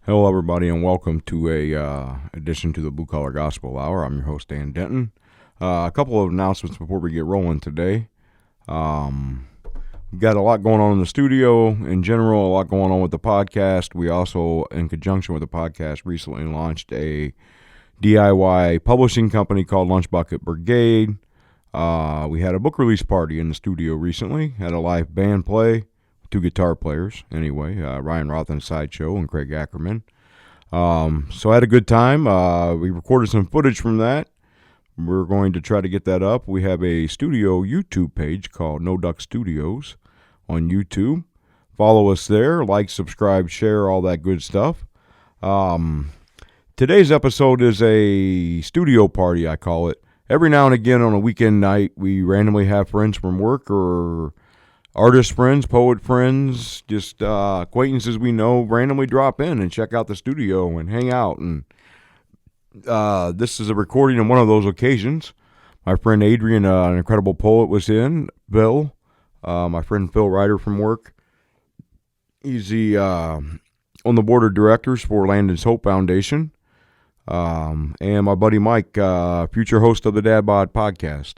Hello, everybody, and welcome to a edition to the Blue Collar Gospel Hour. I'm your host, Dan Denton. A couple of announcements before we get rolling today. We've got a lot going on in the studio in general, a lot going on with the podcast. We also, in conjunction with the podcast, recently launched a DIY publishing company called Lunch Bucket Brigade. We had a book release party in the studio recently, had a live band play. Two guitar players, anyway, Ryan Roth and Sideshow and Craig Ackerman. So I had a good time. We recorded some footage from that. We're going to try to get that up. We have a studio YouTube page called No Duck Studios on YouTube. Follow us there, like, subscribe, share, all that good stuff. Today's episode is a studio party, I call it. Every now and again on a weekend night, we randomly have friends from work or artist friends, poet friends, just acquaintances we know randomly drop in and check out the studio and hang out. And this is a recording on one of those occasions. My friend Adrian, an incredible poet, was in. Bill, my friend Phil Reiter from work. He's the on the board of directors for Landon's Hope Foundation. And my buddy Mike, future host of the Dad Bod podcast.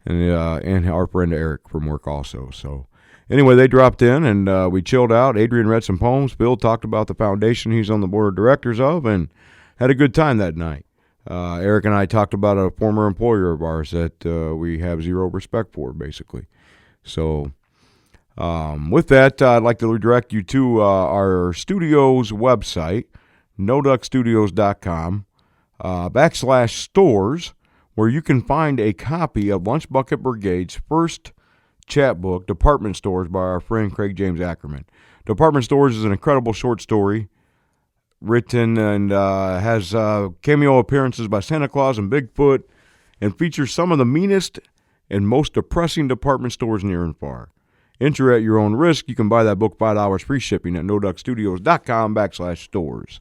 And our friend Eric from work also. So anyway, they dropped in and we chilled out. Adrian read some poems. Bill talked about the foundation he's on the board of directors of and had a good time that night. Eric and I talked about a former employer of ours that we have zero respect for, basically. So with that, I'd like to redirect you to our studio's website, noduckstudios.com, /stores, where you can find a copy of Lunch Bucket Brigade's first chapbook, Department Stores, by our friend Craig James Ackerman. Department Stores is an incredible short story written and has cameo appearances by Santa Claus and Bigfoot and features some of the meanest and most depressing department stores near and far. Enter at your own risk. You can buy that book $5 free shipping at noduckstudios.com /stores.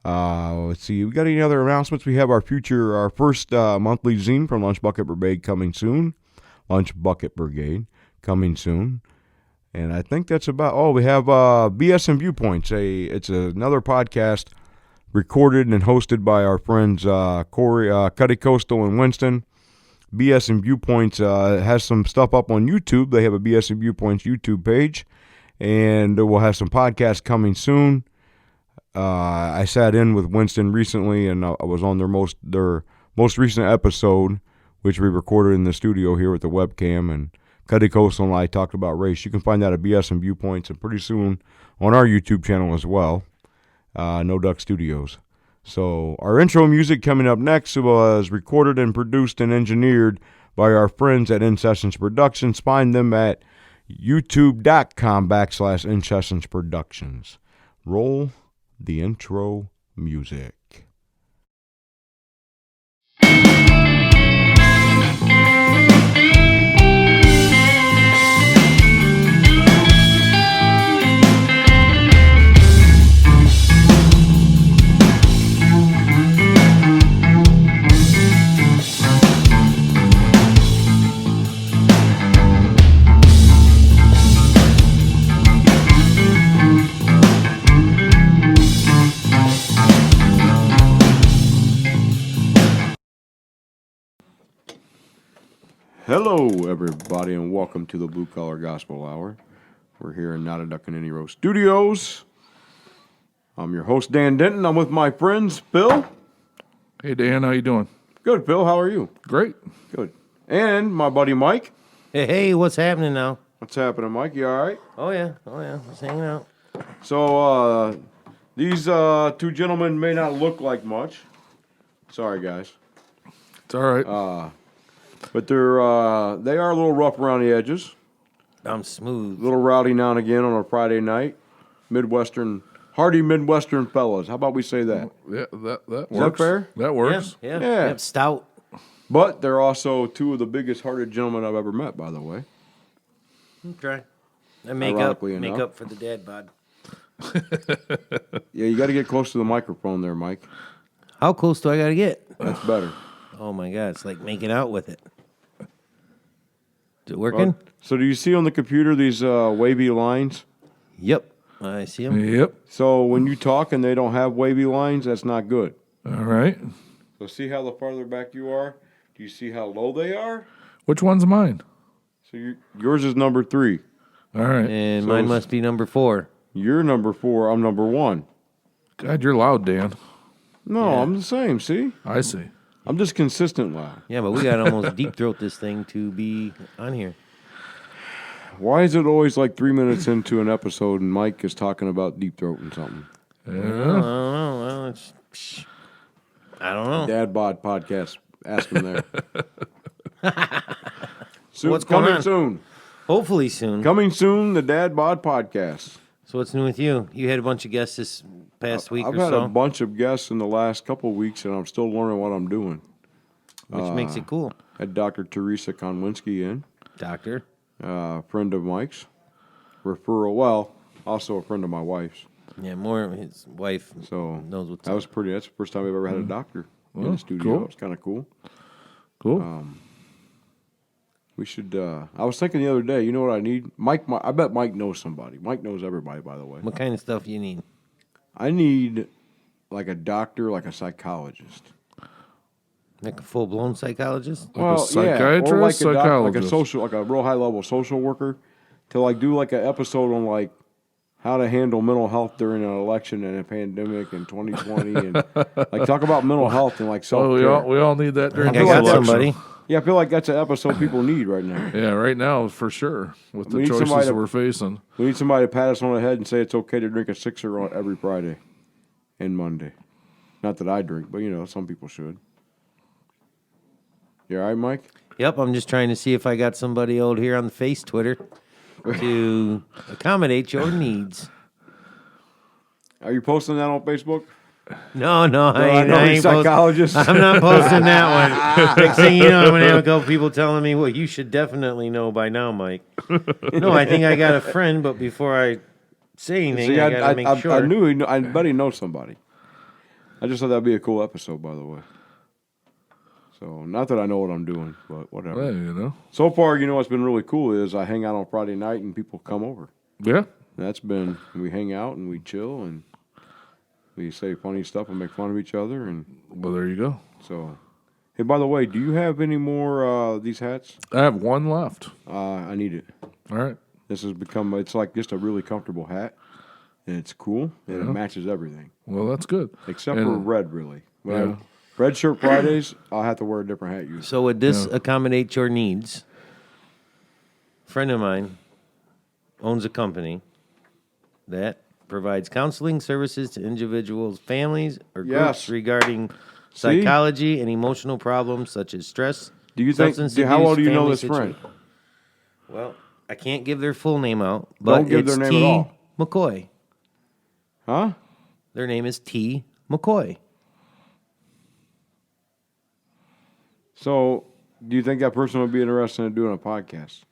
Let's see, we got any other announcements? We have our first monthly zine from Lunch Bucket Brigade coming soon. Lunch Bucket Brigade coming soon. And I think that's about, we have BS and Viewpoints. It's another podcast recorded and hosted by our friends Cuddy Coastal and Winston. BS and Viewpoints has some stuff up on YouTube. They have a BS and Viewpoints YouTube page. And we'll have some podcasts coming soon. I sat in with Winston recently, and I was on their most recent episode, which we recorded in the studio here with the webcam. And Cuddy Coastal and I talked about race. You can find that at BS and Viewpoints, and pretty soon on our YouTube channel as well, No Duck Studios. So our intro music coming up next was recorded and produced and engineered by our friends at In Sessions Productions. Find them at youtube.com /In Sessions Productions. Roll the intro music. Hello, everybody, and welcome to the Blue Collar Gospel Hour. We're here in Not a Duck and Any Row Studios. I'm your host, Dan Denton. I'm with my friends, Phil. Hey, Dan, how you doing? Good, Phil. How are you? Great. Good. And my buddy, Mike. Hey, what's happening now? What's happening, Mike? You all right? Oh, yeah. Just hanging out. So, these two gentlemen may not look like much. Sorry, guys. It's all right. But they are a little rough around the edges. I'm smooth. A little rowdy now and again on a Friday night. Hardy Midwestern fellas. How about we say that? Yeah, that works. Is that fair? That works. Yeah. Yeah. Yep, stout. But they're also two of the biggest hearted gentlemen I've ever met, by the way. Okay. And make Ironically enough. up for the dad bod. Yeah, you got to get close to the microphone there, Mike. How close do I got to get? That's better. Oh, my God. It's like making out with it. Is it working? So do you see on the computer these wavy lines? Yep. I see him. Yep. So when you talk and they don't have wavy lines, that's not good. All right. So see how the farther back you are? Do you see how low they are? Which one's mine? So yours is number 3. All right. And So mine it's- must be number 4. You're number 4. I'm number 1. God, you're loud, Dan. No, Yeah. I'm the same. See? I see. I'm just consistent loud. Yeah, but we got to almost deep throat this thing to be on here. Why is it always like 3 minutes into an episode and Mike is talking about deep throating something? I don't know. Well, I don't know. Dad Bod podcast. Ask him there. Soon, What's going coming on? soon. Hopefully soon. Coming soon, the Dad Bod podcast. So what's new with you? You had a bunch of guests this past week I've or had so, a bunch of guests in the last couple of weeks, and I'm still learning what I'm doing. which makes it cool. Had Dr. Teresa Konwinski in, Doctor. a friend of Mike's. Referral, well, also a friend of my wife's. Yeah, more his wife So knows what's that up. was pretty. That's the first time I've ever had a doctor in the studio. cool. It was kind of cool. Cool. We should. I was thinking the other day. You know what I need? Mike. I bet Mike knows somebody. Mike knows everybody, by the way. What kind of stuff you need? I need like a doctor, like a psychologist. Like a full-blown psychologist? a psychiatrist, or like a like a psychologist. social, like a real high level social worker, to like do like an episode on like how to handle mental health during an election and a pandemic in 2020, and like talk about mental health and like self Well, care. we all need that I during think this I got election. somebody. Yeah, I feel like that's an episode people need right now. Yeah, right now for sure. With the We need choices somebody to- we're facing. We need somebody to pat us on the head and say it's okay to drink a sixer on every Friday and Monday. Not that I drink, but you know, some people should. You all right, Mike? Yep, I'm just trying to see if I got somebody old here on the face Twitter to accommodate your needs. Are you posting that on Facebook? No, I I ain't, know I he's ain't post- psychologist. I'm not posting that one. Next thing you know, I'm going to have a couple people telling me, well, you should definitely know by now, Mike. No, I think I got a friend, but before I say anything, See, I got to make sure. I knew I bet he knows somebody. I just thought that'd be a cool episode, by the way. So, not that I know what I'm doing, but whatever. Well, you know. So far, you know what's been really cool is I hang out on Friday night and people come over. Yeah. That's been, we hang out and we chill and we say funny stuff and make fun of each other. And Well, there you go. so, hey, by the way, do you have any more these hats? I have one left. I need it. All right. This has become, it's like just a really comfortable hat. And it's cool and it matches everything. Well, that's good. Except And- for red, really. When Yeah. Red Shirt Fridays, I'll have to wear a different hat usually. So would this accommodate your needs? A friend of mine owns a company that provides counseling services to individuals, families, or groups Yes. regarding psychology and emotional problems such as stress. Do you think? substance How well abuse, do you know family this friend? Well, I can't give their full name out, but Don't give it's their name T. at all. McCoy. Huh? Their name is T. McCoy. So, do you think that person would be interested in doing a podcast?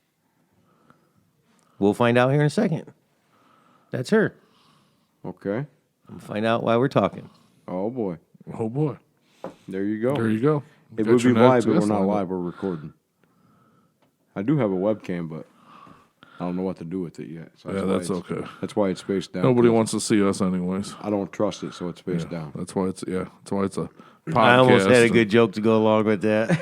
We'll find out here in a second. That's her. Okay. We'll find out why we're talking. Oh boy. Oh, boy. There you go. There you go. It Got would be your live, next but we're guest not lined up. live. We're recording. I do have a webcam, but I don't know what to do with it yet. So Yeah, why that's it's- okay. That's why it's spaced down. Nobody 'cause wants to see us anyways. I don't trust it, so it's spaced down. That's why it's a podcast. I almost had a good joke to go along with that.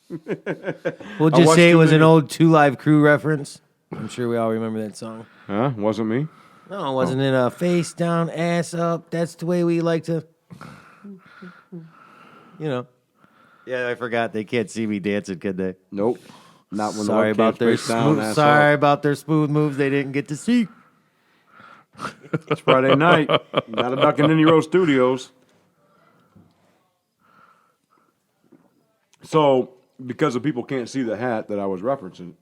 We'll just watched say it too was an many- old Two Live Crew reference. I'm sure we all remember that song. Huh? Wasn't me? No, it wasn't in a face down, ass up. That's the way we like to, you know. Yeah, I forgot. They can't see me dancing, could they? Nope. Not when Sorry the about webcam's their spaced down. smooth. ass Sorry up. about their smooth moves they didn't get to see. It's Friday night. Not a Duck and Ninny Row Studios. So, because the people can't see the hat that I was referencing,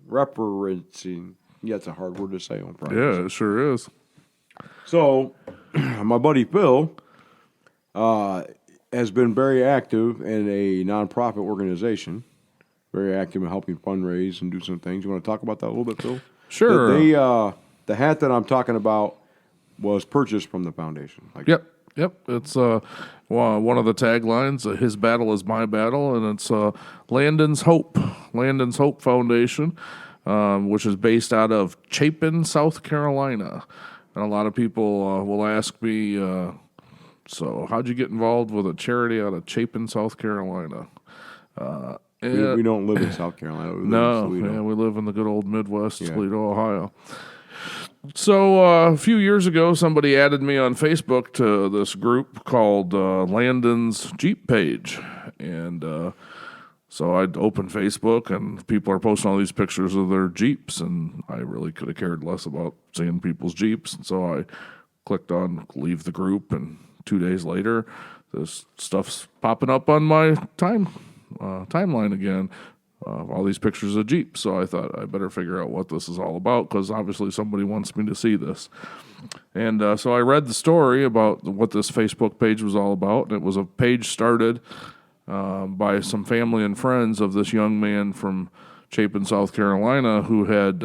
yeah, it's a hard word to say on Friday. Yeah, it sure is. So, my buddy Phil has been very active in a nonprofit organization, very active in helping fundraise and do some things. You want to talk about that a little bit, Phil? Sure. The hat that I'm talking about was purchased from the foundation. Like, Yep. It's one of the taglines. His battle is my battle, and it's Landon's Hope. Landon's Hope Foundation, which is based out of Chapin, South Carolina. And a lot of people will ask me, so how'd you get involved with a charity out of Chapin, South Carolina? We don't live in South Carolina. We live in No, Toledo. yeah, we live in the good old Midwest, Yeah. Toledo, Ohio. So a few years ago, somebody added me on Facebook to this group called Landon's Jeep page. And so I'd open Facebook, and people are posting all these pictures of their Jeeps, and I really could have cared less about seeing people's Jeeps. And so I clicked on leave the group, and 2 days later, this stuff's popping up on my timeline again. All these pictures of Jeeps. So I thought I better figure out what this is all about, because obviously somebody wants me to see this. And so I read the story about what this Facebook page was all about. And it was a page started by some family and friends of this young man from Chapin, South Carolina, who had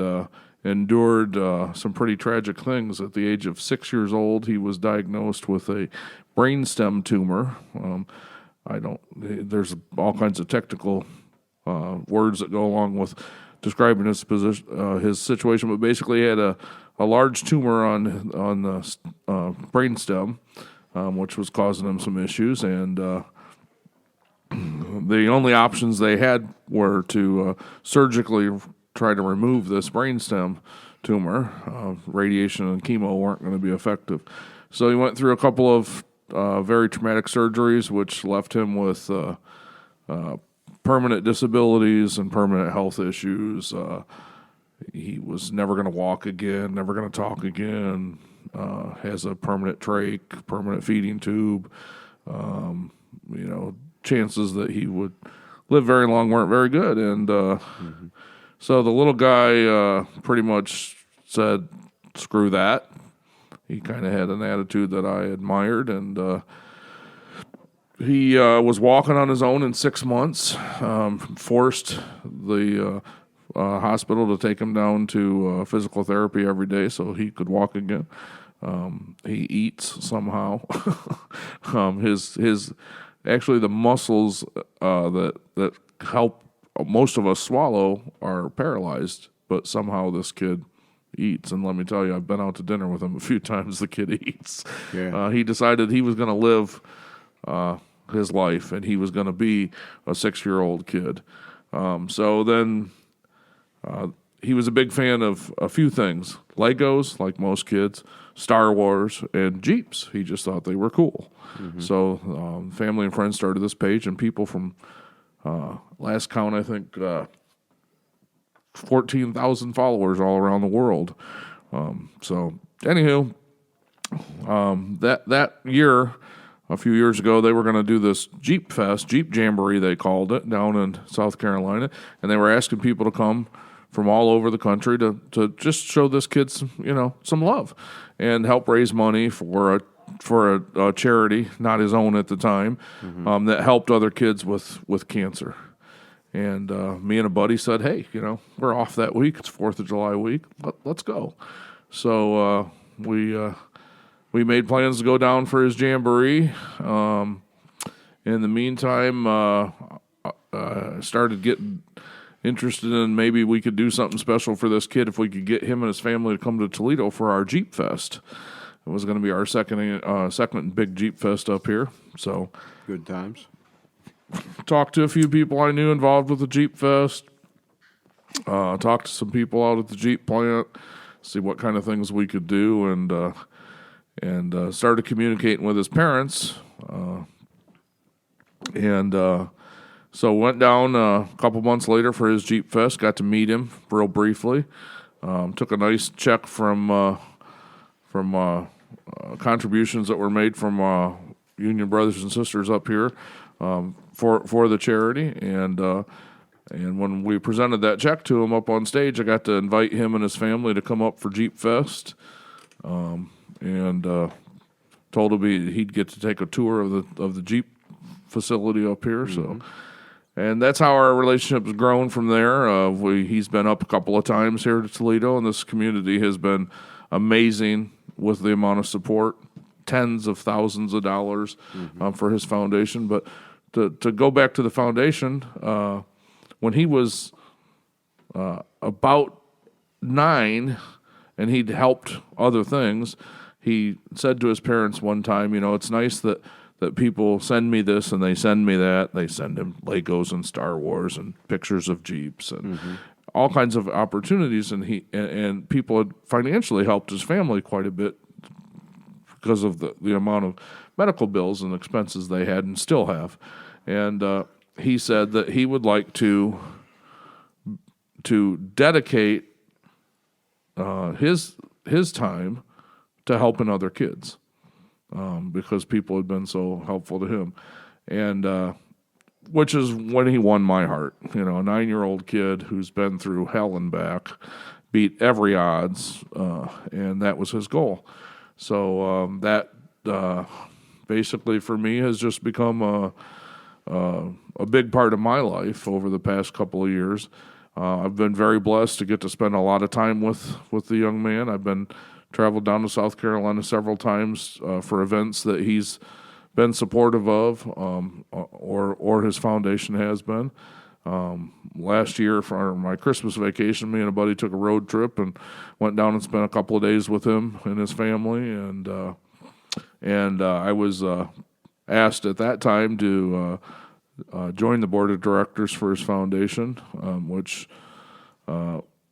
endured some pretty tragic things. At the age of 6 years old, he was diagnosed with a brainstem tumor. There's all kinds of technical words that go along with describing his situation, but basically he had a large tumor on the brainstem, which was causing him some issues, and the only options they had were to surgically try to remove this brainstem tumor. Radiation and chemo weren't going to be effective, so he went through a couple of very traumatic surgeries, which left him with permanent disabilities and permanent health issues. He was never going to walk again, never going to talk again, has a permanent trach, permanent feeding tube. Chances that he would live very long weren't very good. And so the little guy pretty much said, screw that. He kind of had an attitude that I admired, and he was walking on his own in 6 months, forced the hospital to take him down to physical therapy every day so he could walk again. He eats somehow. Actually, the muscles that help most of us swallow are paralyzed, but somehow this kid eats. And let me tell you, I've been out to dinner with him a few times. The kid eats. Yeah. He decided he was going to live his life, and he was going to be a 6-year-old kid. So then he was a big fan of a few things: Legos, like most kids, Star Wars, and Jeeps. He just thought they were cool. Mm-hmm. So family and friends started this page, and people from last count, I think 14,000 followers all around the world. So anywho, that year, a few years ago, they were going to do this Jeep Fest, Jeep Jamboree they called it, down in South Carolina, and they were asking people to come from all over the country to just show this kid some love and help raise money for a charity, not his own at the time, that helped other kids with cancer. And me and a buddy said, hey, we're off that week. It's 4th of July week. Let's go. So we made plans to go down for his jamboree. In the meantime, started getting interested in maybe we could do something special for this kid if we could get him and his family to come to Toledo for our Jeep Fest. It was going to be our second big Jeep Fest up here. So Good times. talked to a few people I knew involved with the Jeep Fest. Talked to some people out at the Jeep plant, see what kind of things we could do, and started communicating with his parents. So went down a couple months later for his Jeep Fest. Got to meet him real briefly. Took a nice check from contributions that were made from Union Brothers and Sisters up here for the charity. And when we presented that check to him up on stage, I got to invite him and his family to come up for Jeep Fest. And told him he'd get to take a tour of the Jeep facility up here. So, and that's how our relationship has grown from there. He's been up a couple of times here to Toledo, and this community has been amazing with the amount of support, tens of thousands of dollars for his foundation. But to go back to the foundation, when he was about 9. and he'd helped other things. He said to his parents one time, it's nice that people send me this and they send me that. They send him Legos and Star Wars and pictures of Jeeps and all kinds of opportunities. And people had financially helped his family quite a bit because of the amount of medical bills and expenses they had and still have. And he said that he would like to dedicate his time to helping other kids because people had been so helpful to him. And which is when he won my heart. A 9-year-old kid who's been through hell and back, beat every odds, and that was his goal. So that basically for me has just become a big part of my life over the past couple of years. I've been very blessed to get to spend a lot of time with the young man. I've been traveled down to South Carolina several times for events that he's been supportive of, or his foundation has been. Last year for my Christmas vacation, me and a buddy took a road trip and went down and spent a couple of days with him and his family. And I was asked at that time to join the board of directors for his foundation, which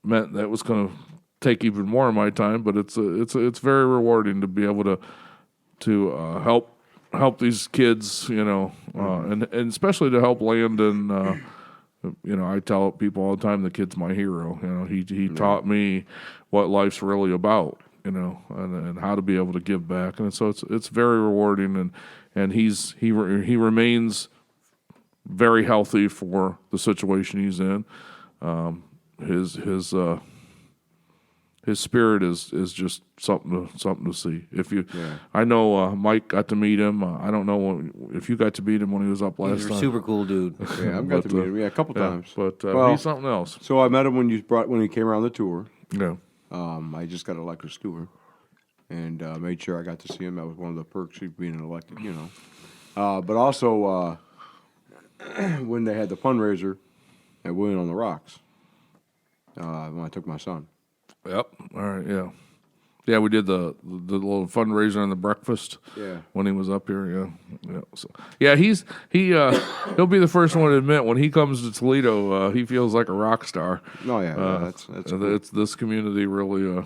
meant that was going to take even more of my time. But it's very rewarding to be able to help these kids, and especially to help Landon. I tell people all the time, the kid's my hero. He taught me what life's really about, and how to be able to give back. And so it's very rewarding, and he remains very healthy for the situation he's in. His spirit is just something to see. I know Mike got to meet him. I don't know if you got to meet him when he was up last time. He's a super cool dude. Yeah, I've got to meet him. Yeah, a couple times. But he's something else. So I met him when he came around the tour. Yeah. I just got elected steward, and made sure I got to see him. That was one of the perks of being elected. But also when they had the fundraiser at William on the Rocks, when I took my son. Yep. All right. Yeah. Yeah, we did the little fundraiser and the breakfast. Yeah. When he was up here. Yeah. So he'll be the first one to admit when he comes to Toledo, he feels like a rock star. Oh yeah. That's cool. It's this community really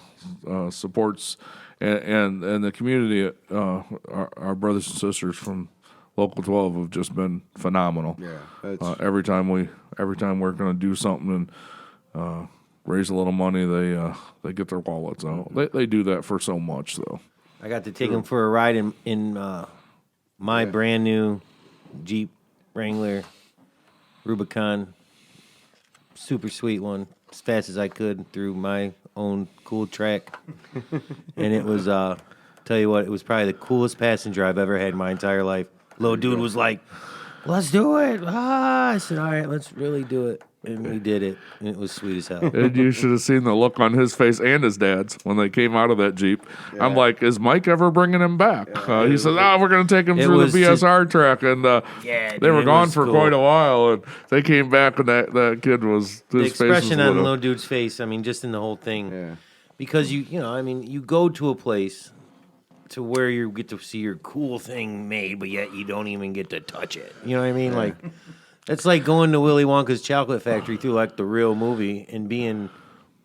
supports and the community. Our brothers and sisters from Local 12 have just been phenomenal. Yeah. Every time we're going to do something and raise a little money, they get their wallets out. They do that for so much, though. I got to take him for a ride in my brand new Jeep Wrangler Rubicon, super sweet one, as fast as I could through my own cool track. And it was, tell you what, it was probably the coolest passenger I've ever had in my entire life. Little dude was like, "Let's do it." I said, "All right, let's really do it." And we did it, and it was sweet as hell. And you should have seen the look on his face and his dad's when they came out of that Jeep. Yeah. I'm like, is Mike ever bringing him back? He said, we're going to take him through the BSR track. And they were gone for quite a while, and they came back, and that kid was, the expression on the little dude's face, just in the whole thing. Yeah. Because, you go to a place to where you get to see your cool thing made, but yet you don't even get to touch it. You know what I mean? Yeah. Like... It's like going to Willy Wonka's chocolate factory through like the real movie and being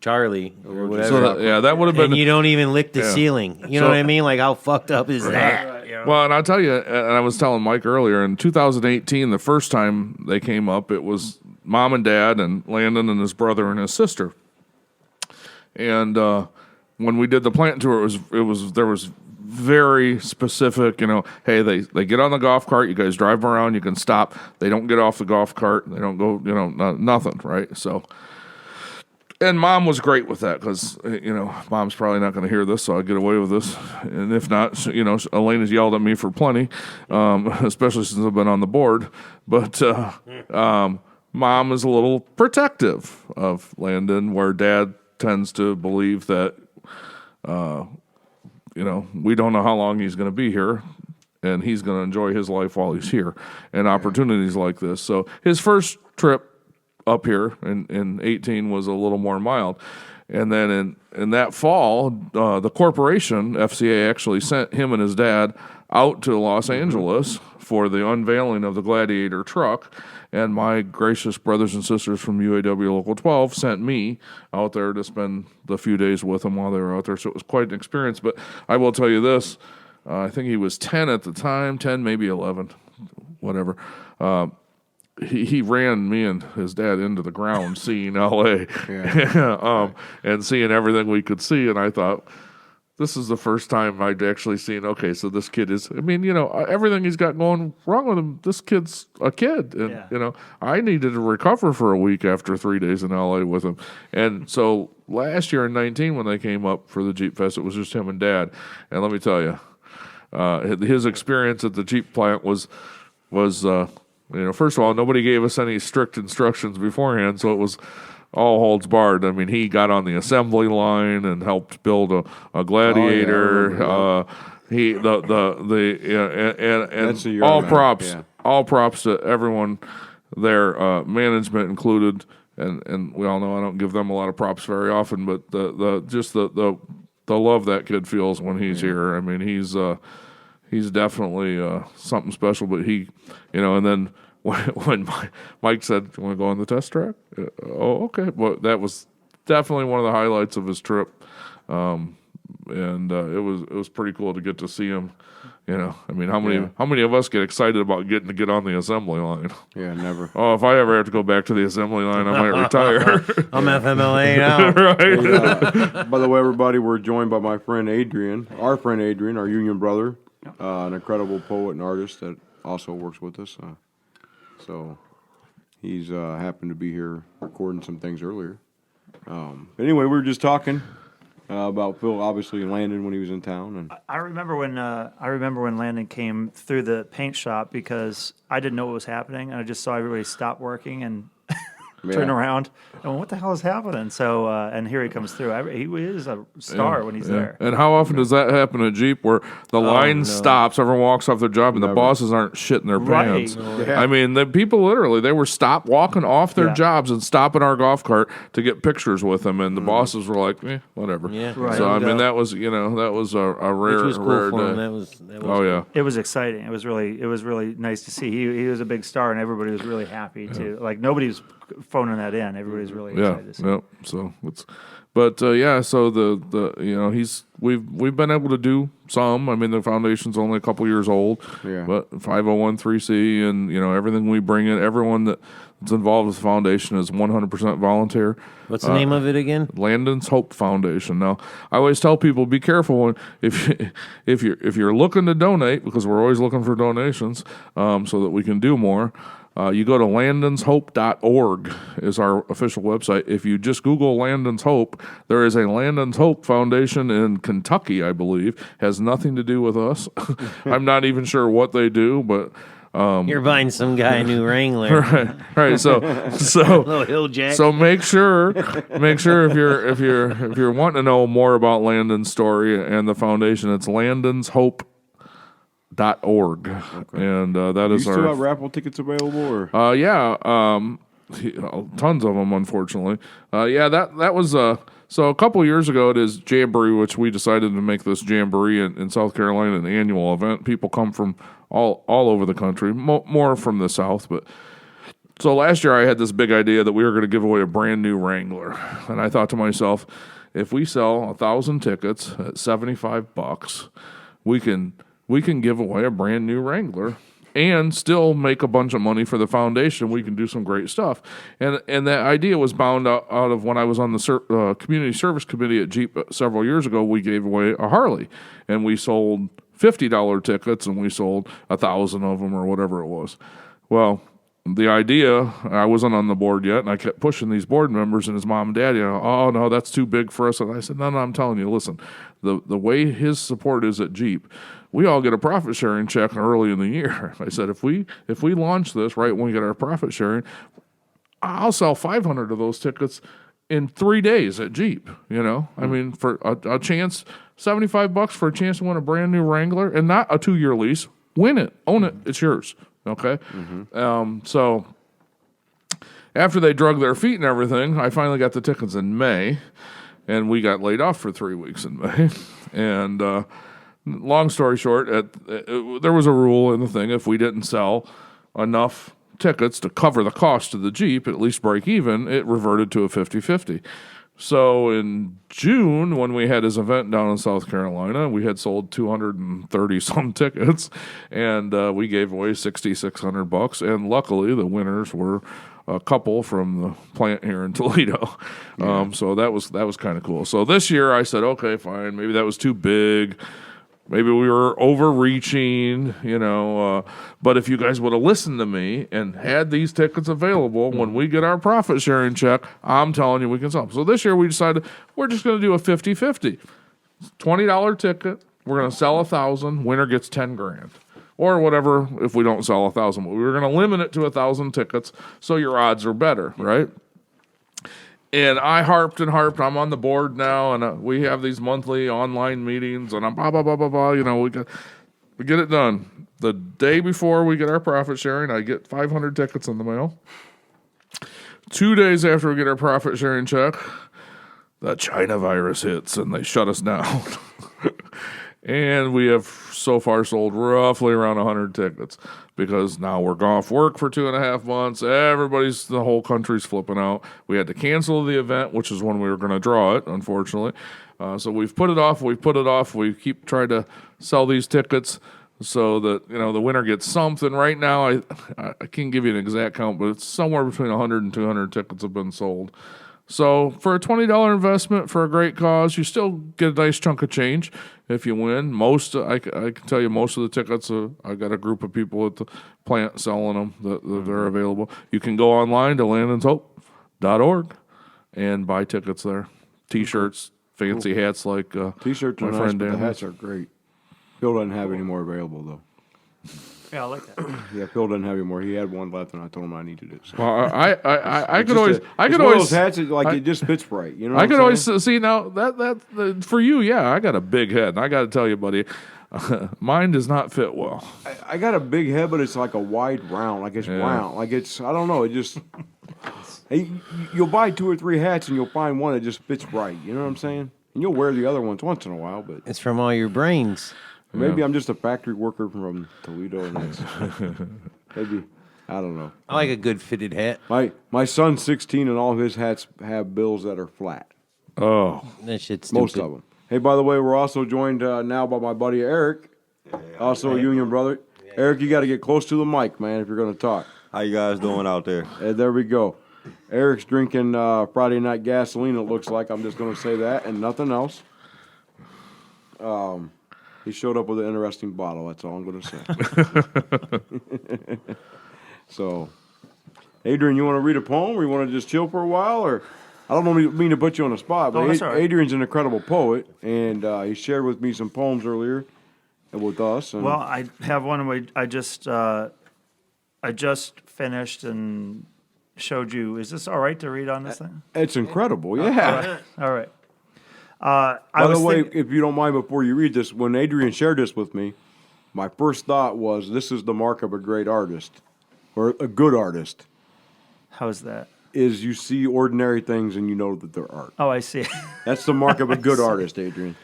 Charlie or whatever. So that would have been. And you don't even lick the ceiling. You know what I mean? Like how fucked up is that? You know? Well, and I'll tell you, and I was telling Mike earlier, in 2018, the first time they came up, it was Mom and Dad and Landon and his brother and his sister. And when we did the plant tour, there was very specific, hey, they get on the golf cart, you guys drive around, you can stop. They don't get off the golf cart, they don't go, nothing, right? So, and Mom was great with that because, Mom's probably not going to hear this, so I'll get away with this. And if not, Elena's yelled at me for plenty, especially since I've been on the board. But Mom is a little protective of Landon, where Dad tends to believe that, we don't know how long he's going to be here, and he's going to enjoy his life while he's here, and opportunities like this. So his first trip up here in 18 was a little more mild. And then in that fall, the corporation, FCA, actually sent him and his dad out to Los Angeles for the unveiling of the Gladiator truck. And my gracious brothers and sisters from UAW Local 12 sent me out there to spend the few days with them while they were out there. So it was quite an experience. But I will tell you this, I think he was 10 at the time, 10, maybe 11, whatever. He ran me and his dad into the ground seeing L.A. And seeing everything we could see. And I thought, this is the first time I'd actually seen, okay, so this kid is, I mean, everything he's got going wrong with him, this kid's a kid. And, I needed to recover for a week after 3 days in L.A. with him. And so last year in 19, when they came up for the Jeep Fest, it was just him and Dad. And let me tell you, his experience at the Jeep plant was first of all, nobody gave us any strict instructions beforehand, so it was all holds barred. I mean, he got on the assembly line and helped build a Gladiator. All props to everyone there, management included, and we all know I don't give them a lot of props very often, but the love that kid feels when he's here. I mean, he's definitely something special, but and then when Mike said, "You want to go on the test track?" Oh, okay. Well, that was definitely one of the highlights of his trip, and it was pretty cool to get to see him. I mean, how many of us get excited about getting to get on the assembly line? Yeah, never. Oh, if I ever have to go back to the assembly line, I might retire. I'm FMLA now. Right. Hey, by the way, everybody, we're joined by my friend Adrian, our union brother, an incredible poet and artist that also works with us. So he's happened to be here recording some things earlier. Anyway, we were just talking about Phil, obviously, in Landon when he was in town. And I remember when Landon came through the paint shop because I didn't know what was happening, and I just saw everybody stop working and turn around and went, what the hell is happening? So and here he comes through. He is a star when he's there. And how often does that happen at Jeep where the line stops, everyone walks off their job, and the bosses aren't shitting their pants? I mean, the people literally, they were walking off their jobs and stopping our golf cart to get pictures with them, and the bosses were like, whatever. Yeah. Right. So I mean, that was a rare, Which was cool rare for him. day. That was Oh yeah. It was exciting. It was really nice to see. He was a big star, and everybody was really happy to nobody was phoning that in. Everybody's really excited to see. Yeah. So it's, but so the we've been able to do some. I mean, the foundation's only a couple years old. Yeah. But 501(c), and everything we bring in, everyone that's involved with the foundation is 100% volunteer. What's the name of it again? Landon's Hope Foundation. Now, I always tell people, be careful if you're looking to donate, because we're always looking for donations, so that we can do more. You go to landonshope.org is our official website. If you just Google Landon's Hope, there is a Landon's Hope Foundation in Kentucky, I believe. Has nothing to do with us. I'm not even sure what they do, but You're buying some guy a new Wrangler. right. So little hill jack. So make sure if you're wanting to know more about Landon's story and the foundation, it's landonshope.org. And that is you still have raffle tickets available, or tons of them, unfortunately. That was so a couple years ago. It is Jamboree, which we decided to make this Jamboree in South Carolina an annual event. People come from all over the country, more from the South, but. So last year I had this big idea that we were going to give away a brand new Wrangler, and I thought to myself, if we sell 1,000 tickets at $75, we can give away a brand new Wrangler and still make a bunch of money for the foundation. We can do some great stuff. And that idea was bound out of when I was on the community service committee at Jeep several years ago. We gave away a Harley, and we sold $50 tickets, and we sold 1,000 of them or whatever it was. Well, the idea, I wasn't on the board yet, and I kept pushing these board members and his mom and dad, oh, no, that's too big for us. And I said, no, I'm telling you, listen, the way his support is at Jeep, we all get a profit sharing check early in the year. I said, if we launch this right when we get our profit sharing, I'll sell 500 of those tickets in 3 days at Jeep. I mean, for a chance, $75 for a chance to win a brand new Wrangler, and not a 2-year lease. Win it, own it, it's yours. Okay? Mm-hmm. So after they drug their feet and everything, I finally got the tickets in May. and we got laid off for 3 weeks in May. And long story short, there was a rule in the thing: if we didn't sell enough tickets to cover the cost of the Jeep, at least break even, it reverted to a 50-50. So in June, when we had his event down in South Carolina, we had sold 230 some tickets, and we gave away $6,600. And luckily, the winners were a couple from the plant here in Toledo. So that was kind of cool. So this year, I said, okay, fine, maybe that was too big. Maybe we were overreaching, but if you guys would have listened to me and had these tickets available when we get our profit sharing check, I'm telling you we can sell them. So this year we decided we're just going to do a 50-50. $20 ticket, we're going to sell 1,000, winner gets $10,000. Or whatever if we don't sell 1,000. But we were going to limit it to 1,000 tickets so your odds are better, right? And I harped and harped. I'm on the board now, and we have these monthly online meetings, and I'm blah, blah, blah, blah, blah. We get it done. The day before we get our profit sharing, I get 500 tickets in the mail. 2 days after we get our profit sharing check, the China virus hits, and they shut us down. And we have so far sold roughly around 100 tickets because now we're off work for 2.5 months. The whole country's flipping out. We had to cancel the event, which is when we were going to draw it, unfortunately. So we've put it off. We keep trying to sell these tickets so that the winner gets something. Right now, I can't give you an exact count, but it's somewhere between 100 and 200 tickets have been sold. So for a $20 investment for a great cause, you still get a nice chunk of change if you win. I can tell you most of the tickets, I got a group of people at the plant selling them that they're available. You can go online to landonshope.org and buy tickets there. T-shirts, fancy hats like T-shirts my are nice, friend but the Dan. hats are great. Phil doesn't have any more available, though. Yeah, I like that. Yeah, Phil doesn't have any more. He had one left, and I told him I needed it. So. Well, I could always One of those hats is like it just fits right. You know, I could always see now that for you, yeah, I got a big head, and I got to tell you, buddy, mine does not fit well. I got a big head, but it's like a wide round, like it's round, like it's I don't know. It just you'll buy 2 or 3 hats, and you'll find one that just fits right. You know what I'm saying? And you'll wear the other ones once in a while, but It's from all your brains. maybe I'm just a factory worker from Toledo, and that's maybe I don't know. I like a good fitted hat. My son's 16, and all of his hats have bills that are flat. Oh, That shit's stupid. Most of them. Hey, by the way, we're also joined now by my buddy Eric, also a union brother. Eric, you got to get close to the mic, man, if you're going to talk. How you guys doing out there? There we go. Eric's drinking Friday night gasoline, it looks like. I'm just going to say that and nothing else. He showed up with an interesting bottle. That's all I'm going to say. So, Adrian, you want to read a poem or you want to just chill for a while? Or I don't mean to put you on the spot, but that's all right. Adrian's an incredible poet, and he shared with me some poems earlier with us. And Well, I have one I just finished and showed you. Is this all right to read on this thing? it's incredible, yeah. All right. By the way, if you don't mind, before you read this, when Adrian shared this with me, my first thought was, this is the mark of a great artist, or a good artist, how's that? is you see ordinary things and you know that they're art. Oh, I see. That's the mark of a good artist, Adrian.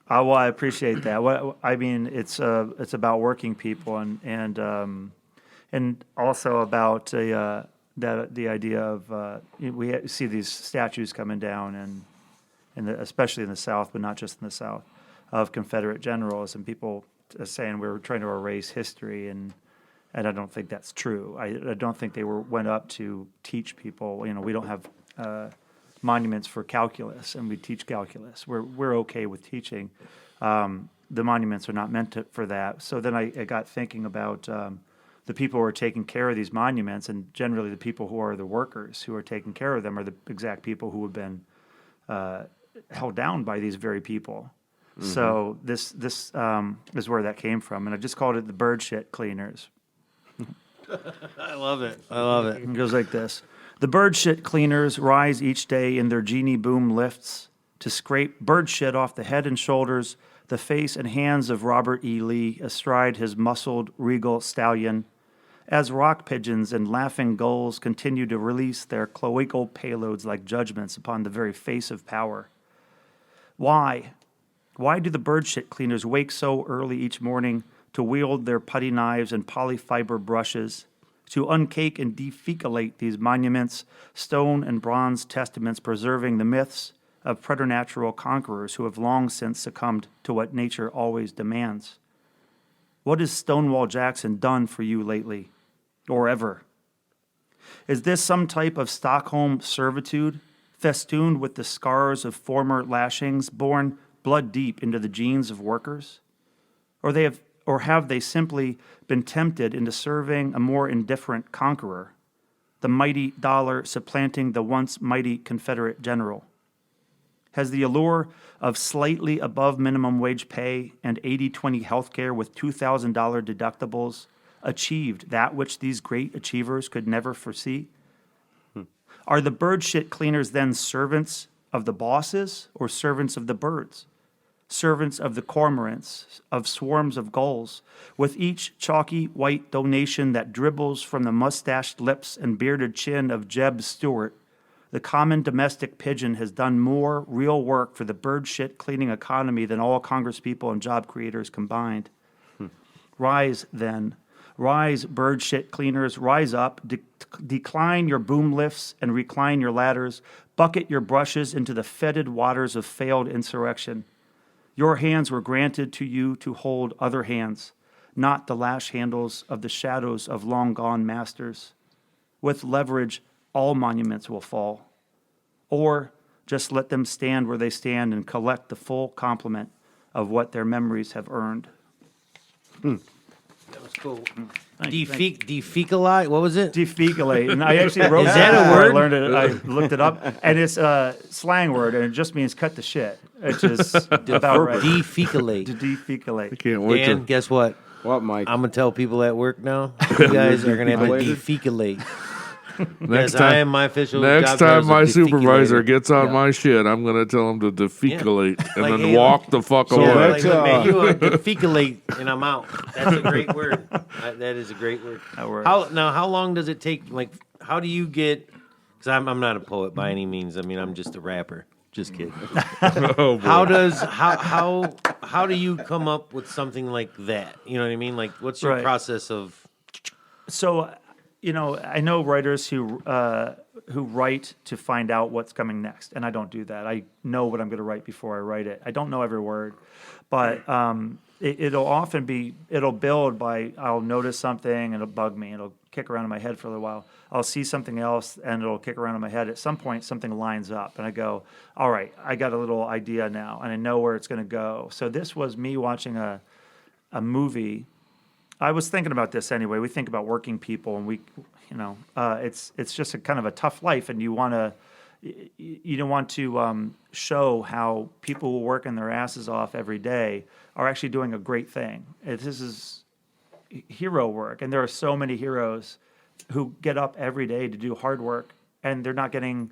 Well, I appreciate that. I mean, it's about working people and also about the idea of we see these statues coming down and especially in the South, but not just in the South, of Confederate generals and people saying we're trying to erase history and I don't think that's true. I don't think they went up to teach people. We don't have monuments for calculus, and we teach calculus. We're okay with teaching. The monuments are not meant for that. So then I got thinking about the people who are taking care of these monuments, and generally the people who are the workers who are taking care of them are the exact people who have been held down by these very people. Mm-hmm. So this is where that came from, and I just called it the bird shit cleaners. I love it. I love it. It goes like this. The bird shit cleaners rise each day in their genie boom lifts to scrape bird shit off the head and shoulders, the face and hands of Robert E. Lee astride his muscled, regal stallion, as rock pigeons and laughing gulls continue to release their cloacal payloads like judgments upon the very face of power. Why? Why do the bird shit cleaners wake so early each morning to wield their putty knives and polyfiber brushes, to uncake and defecalate these monuments, stone and bronze testaments preserving the myths of preternatural conquerors who have long since succumbed to what nature always demands? What has Stonewall Jackson done for you lately, or ever? Is this some type of Stockholm servitude, festooned with the scars of former lashings, born blood deep into the genes of workers? Or have they simply been tempted into serving a more indifferent conqueror, the mighty dollar supplanting the once mighty Confederate general? Has the allure of slightly above minimum wage pay and 80-20 healthcare with $2,000 deductibles achieved that which these great achievers could never foresee? Are the bird shit cleaners then servants of the bosses or servants of the birds? Servants of the cormorants, of swarms of gulls, with each chalky white donation that dribbles from the mustached lips and bearded chin of Jeb Stuart, the common domestic pigeon has done more real work for the bird shit cleaning economy than all congresspeople and job creators combined. Rise, then. Rise, bird shit cleaners, rise up, decline your boom lifts and recline your ladders, bucket your brushes into the fetid waters of failed insurrection. Your hands were granted to you to hold other hands, not the lash handles of the shadows of long-gone masters. With leverage, all monuments will fall. Or just let them stand where they stand and collect the full complement of what their memories have earned. That was cool. Defecalate? What was it? Defecalate. And I actually wrote Is that a before word? I learned it. I looked it up. And it's a slang word, and it just means cut the shit, which is about right. To Defecalate. defecalate. Can't wait Dan, to. guess what? What, Mike? I'm going to tell people at work now. You guys are going to have to defecalate. Next Yes, I am my official Next job time title is a my supervisor defecalator. gets on Yeah. my shit, I'm gonna tell him to defecalate and Like, then hey, walk the fuck So away. that's, Like, look, man, you defecalate and I'm out. That's a great word. That is a great word. That works. How long does it take? Like, how do you get? Because I'm not a poet by any means. I mean, I'm just a rapper. Just kidding. Oh, boy. How do you come up with something like that? You know what I mean? Like, what's your Right. process of? So, I know writers who write to find out what's coming next, and I don't do that. I know what I'm going to write before I write it. I don't know every word, but it'll build by I'll notice something and it'll bug me. It'll kick around in my head for a little while. I'll see something else and it'll kick around in my head. At some point, something lines up, and I go, "All right, I got a little idea now, and I know where it's going to go." So this was me watching a movie. I was thinking about this anyway. We think about working people, and it's just a kind of a tough life, and you don't want to show how people who work their asses off every day are actually doing a great thing. This is hero work, and there are so many heroes who get up every day to do hard work, and they're not getting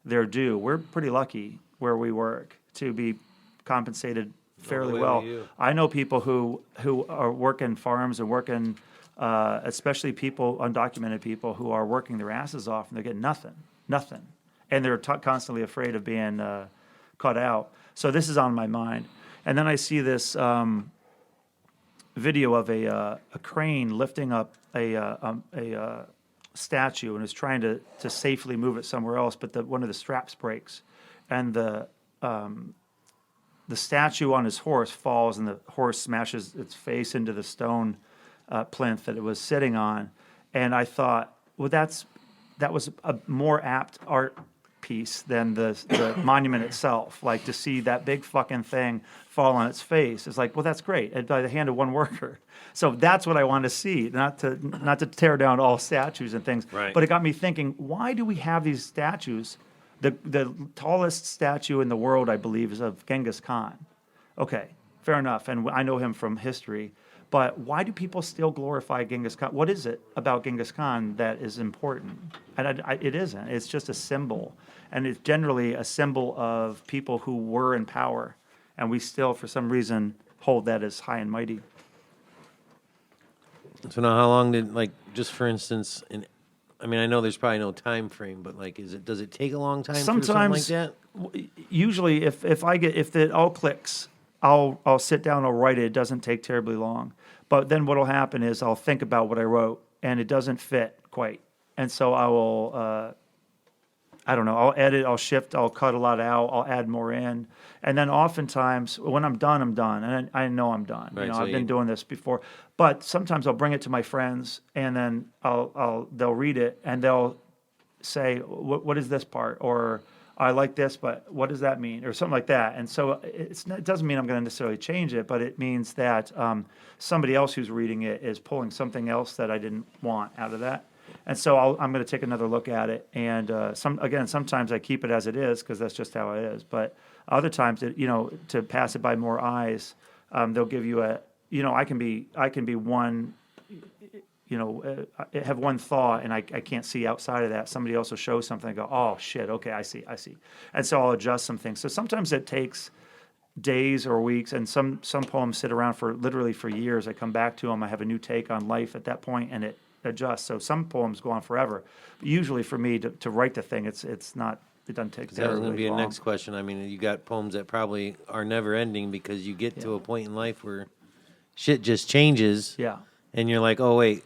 their due. We're pretty lucky where we work to be compensated fairly way well. to you. I know people who are working farms and working, especially undocumented people who are working their asses off and they're getting nothing. And they're constantly afraid of being caught out. So this is on my mind. And then I see this video of a crane lifting up a statue and is trying to safely move it somewhere else, but one of the straps breaks. And the statue on his horse falls, and the horse smashes its face into the stone plinth that it was sitting on. And I thought, well, that was a more apt art piece than the monument itself. Like, to see that big fucking thing fall on its face is like, well, that's great, and by the hand of one worker. So that's what I want to see, not to tear down all statues and things. Right. But it got me thinking, why do we have these statues? The tallest statue in the world, I believe, is of Genghis Khan. Okay, fair enough, and I know him from history. But why do people still glorify Genghis Khan? What is it about Genghis Khan that is important? And it isn't. It's just a symbol. And it's generally a symbol of people who were in power. And we still, for some reason, hold that as high and mighty. So now, how long did, like, just for instance, I mean, I know there's probably no time frame, but like, does it take a long time? Sometimes, for something like that? Usually, if it all clicks, I'll sit down, I'll write it. It doesn't take terribly long. But then what'll happen is I'll think about what I wrote, and it doesn't fit quite, and so I will. I don't know. I'll edit, I'll shift, I'll cut a lot out, I'll add more in. And then oftentimes when I'm done, I'm done. And I know I'm done. Right, so I've been doing this before. But sometimes I'll bring it to my friends and then they'll read it and they'll say, what is this part? Or I like this, but what does that mean? Or something like that. And so it doesn't mean I'm going to necessarily change it, but it means that somebody else who's reading it is pulling something else that I didn't want out of that. And so I'm going to take another look at it. And sometimes I keep it as it is because that's just how it is. But other times, to pass it by more eyes, they'll give you I can be one, have one thought and I can't see outside of that. Somebody else will show something and go, oh, shit, okay, I see. And so I'll adjust some things. So sometimes it takes days or weeks, and some poems sit around literally for years. I come back to them. I have a new take on life at that point, and it adjust. So some poems go on forever. But usually for me to write the thing, it doesn't take That was going to be a long. next question. I mean, you got poems that probably are never ending because you get to a point in life where shit just changes. Yeah. And you're like, oh, wait,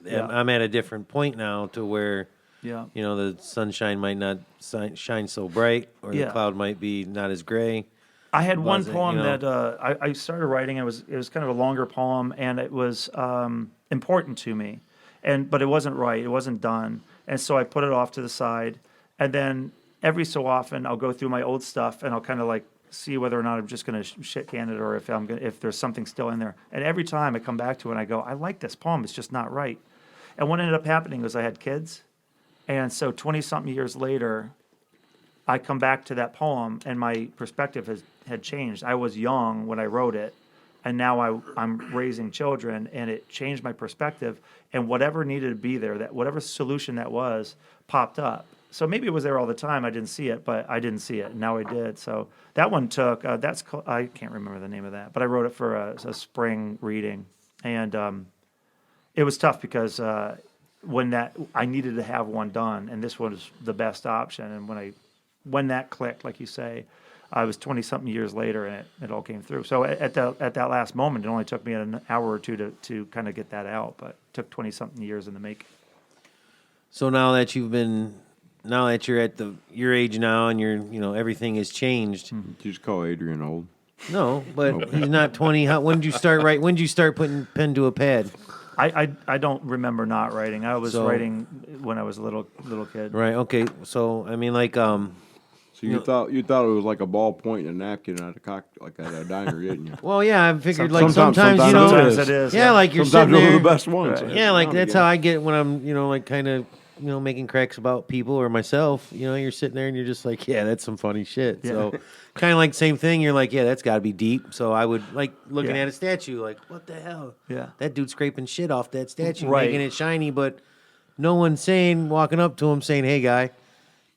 Yeah. I'm at a different point now to where, Yeah. the sunshine might not shine so bright or the Yeah. cloud might be not as gray. I had one Wasn't, poem you know. that I started writing. It was kind of a longer poem, and it was important to me, but it wasn't right. It wasn't done, and so I put it off to the side. And then every so often, I'll go through my old stuff, and I'll kind of like see whether or not I'm just going to shit can it, or if there's something still in there. And every time I come back to it, and I go, I like this poem. It's just not right. And what ended up happening was I had kids, and so 20-something years later, I come back to that poem, and my perspective had changed. I was young when I wrote it, and now I'm raising children, and it changed my perspective. And whatever needed to be there, that whatever solution that was, popped up. So maybe it was there all the time. I didn't see it, but I didn't see it. And now I did. So that one took. I can't remember the name of that, but I wrote it for a spring reading, and it was tough because I needed to have one done, and this was the best option. And when that clicked, like you say, I was 20-something years later, and it all came through. So at that last moment, it only took me an hour or two to kind of get that out, but it took 20-something years in the making. So now that you're at your age now and everything has changed. You just call Adrian old. No, but he's not 20. When did you start When did you start putting pen to a pad? I don't remember not writing. I was writing when I was a little kid. Right. Okay. So I mean, like, So you thought it was like a ballpoint and a napkin at a diner, didn't you? well, yeah, I figured Sometimes Sometimes it is. yeah, like you're Sometimes sitting those are there. the best ones. Yeah, like that's how I get when I'm, like kind of, making cracks about people or myself. You're sitting there and you're just like, yeah, that's some funny shit. Yeah. So kind of like same thing. You're like, yeah, that's got to be deep. So I would like looking Yeah. at a statue, like, what the hell? Yeah. That dude's scraping shit off that statue, Right. making it shiny, but no one's walking up to him saying, hey, guy,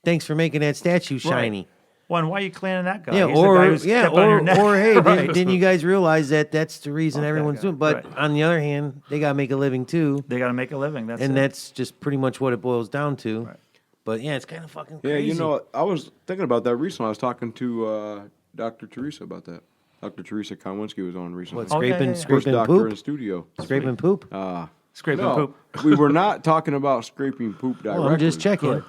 thanks for making that statue shiny. Well, and why are you cleaning that guy? Yeah, He's the guy who stepped on your neck. or hey, Right. didn't you guys realize that's the reason Fuck that everyone's guy. doing? But Right. on the other hand, they got to make a living too, They got to make a living. That's and it. that's just pretty much what it boils down to. Right. But yeah, it's kind of fucking Yeah, crazy. I was thinking about that recently. I was talking to Dr. Teresa about that. Dr. Teresa Konwinski was on recently. What, Oh, yeah, scraping, yeah, yeah. First scraping doctor in the poop, studio. scraping poop. Scraping No, poop. we were not talking about scraping poop directly. Well, I'm just checking.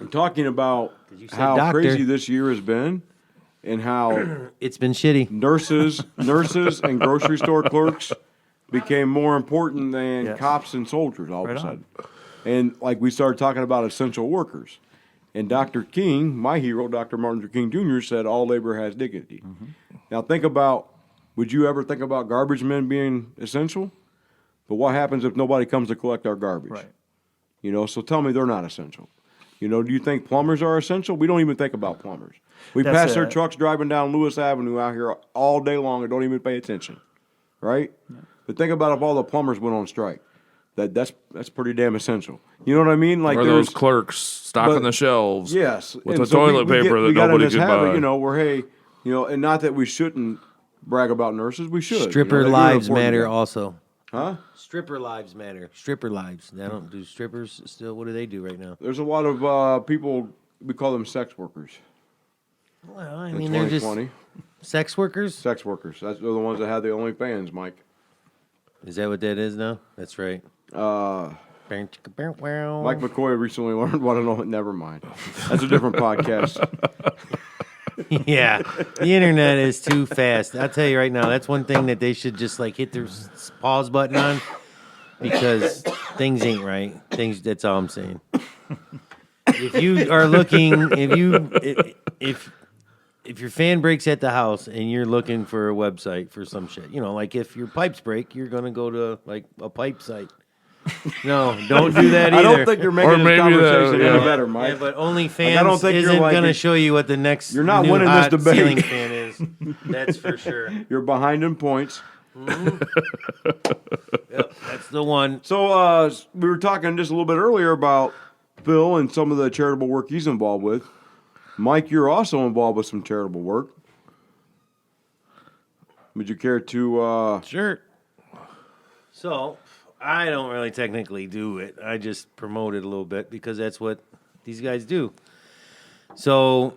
I'm talking about you said how doctor. crazy this year has been, and how It's been shitty. nurses and grocery store clerks became more important than Yes. cops and soldiers all Right of a on. sudden. And like we started talking about essential workers. And Dr. King, my hero, Dr. Martin Luther King Jr., said all labor has dignity. Mm-hmm. Now think about, would you ever think about garbage men being essential? But what happens if nobody comes to collect our garbage? Right. So tell me they're not essential. Do you think plumbers are essential? We don't even think about plumbers. We That's pass their it. trucks driving down Lewis Avenue out here all day long and don't even pay attention, right? But think about if all the plumbers went on strike. That's pretty damn essential. You know what I mean? Like Or those clerks stocking the shelves. Yes, with and the so toilet paper that we got in nobody this could habit, buy. where hey, and not that we shouldn't brag about nurses, we should. Stripper They do an lives important matter job. also. Huh? Stripper lives matter. Stripper lives. They don't do strippers still. What do they do right now? There's a lot of people, we call them sex workers. Well, I In mean, they're just 2020. sex workers. Sex workers. They're the ones that have the OnlyFans, Mike. Is that what that is now? That's right. Mike McCoy recently learned what I know. Never mind. That's a different podcast. Yeah, the internet is too fast. I'll tell you right now, that's one thing that they should just like hit their pause button on because things ain't right. That's all I'm saying. If you are looking, if your fan breaks at the house and you're looking for a website for some shit, like if your pipes break, you're gonna go to like a pipe site. No, don't do that either. I don't think you're making this conversation any better, Mike. Yeah, but OnlyFans I don't think isn't you're like going to it. show you what the next You're not new winning this hot debate. ceiling fan is. That's for sure. You're behind in points. Yep, that's the one. So we were talking just a little bit earlier about Phil and some of the charitable work he's involved with. Mike, you're also involved with some charitable work. Would you care to... Sure. So, I don't really technically do it. I just promote it a little bit because that's what these guys do. So,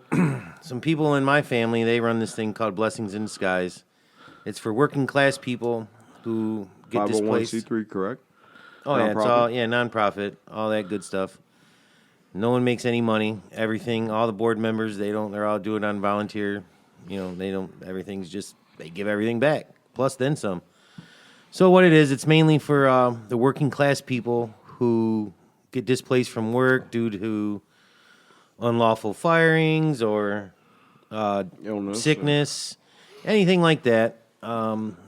some people in my family, they run this thing called Blessings in Disguise. It's for working class people who get displaced. 501c3, correct? Oh, yeah, it's all, nonprofit, all that good stuff. No one makes any money. Everything, all the board members, they're all doing it on volunteer. Everything's just, they give everything back, plus then some. So what it is, it's mainly for the working class people who get displaced from work due to unlawful firings or Illness, sickness, anything like that.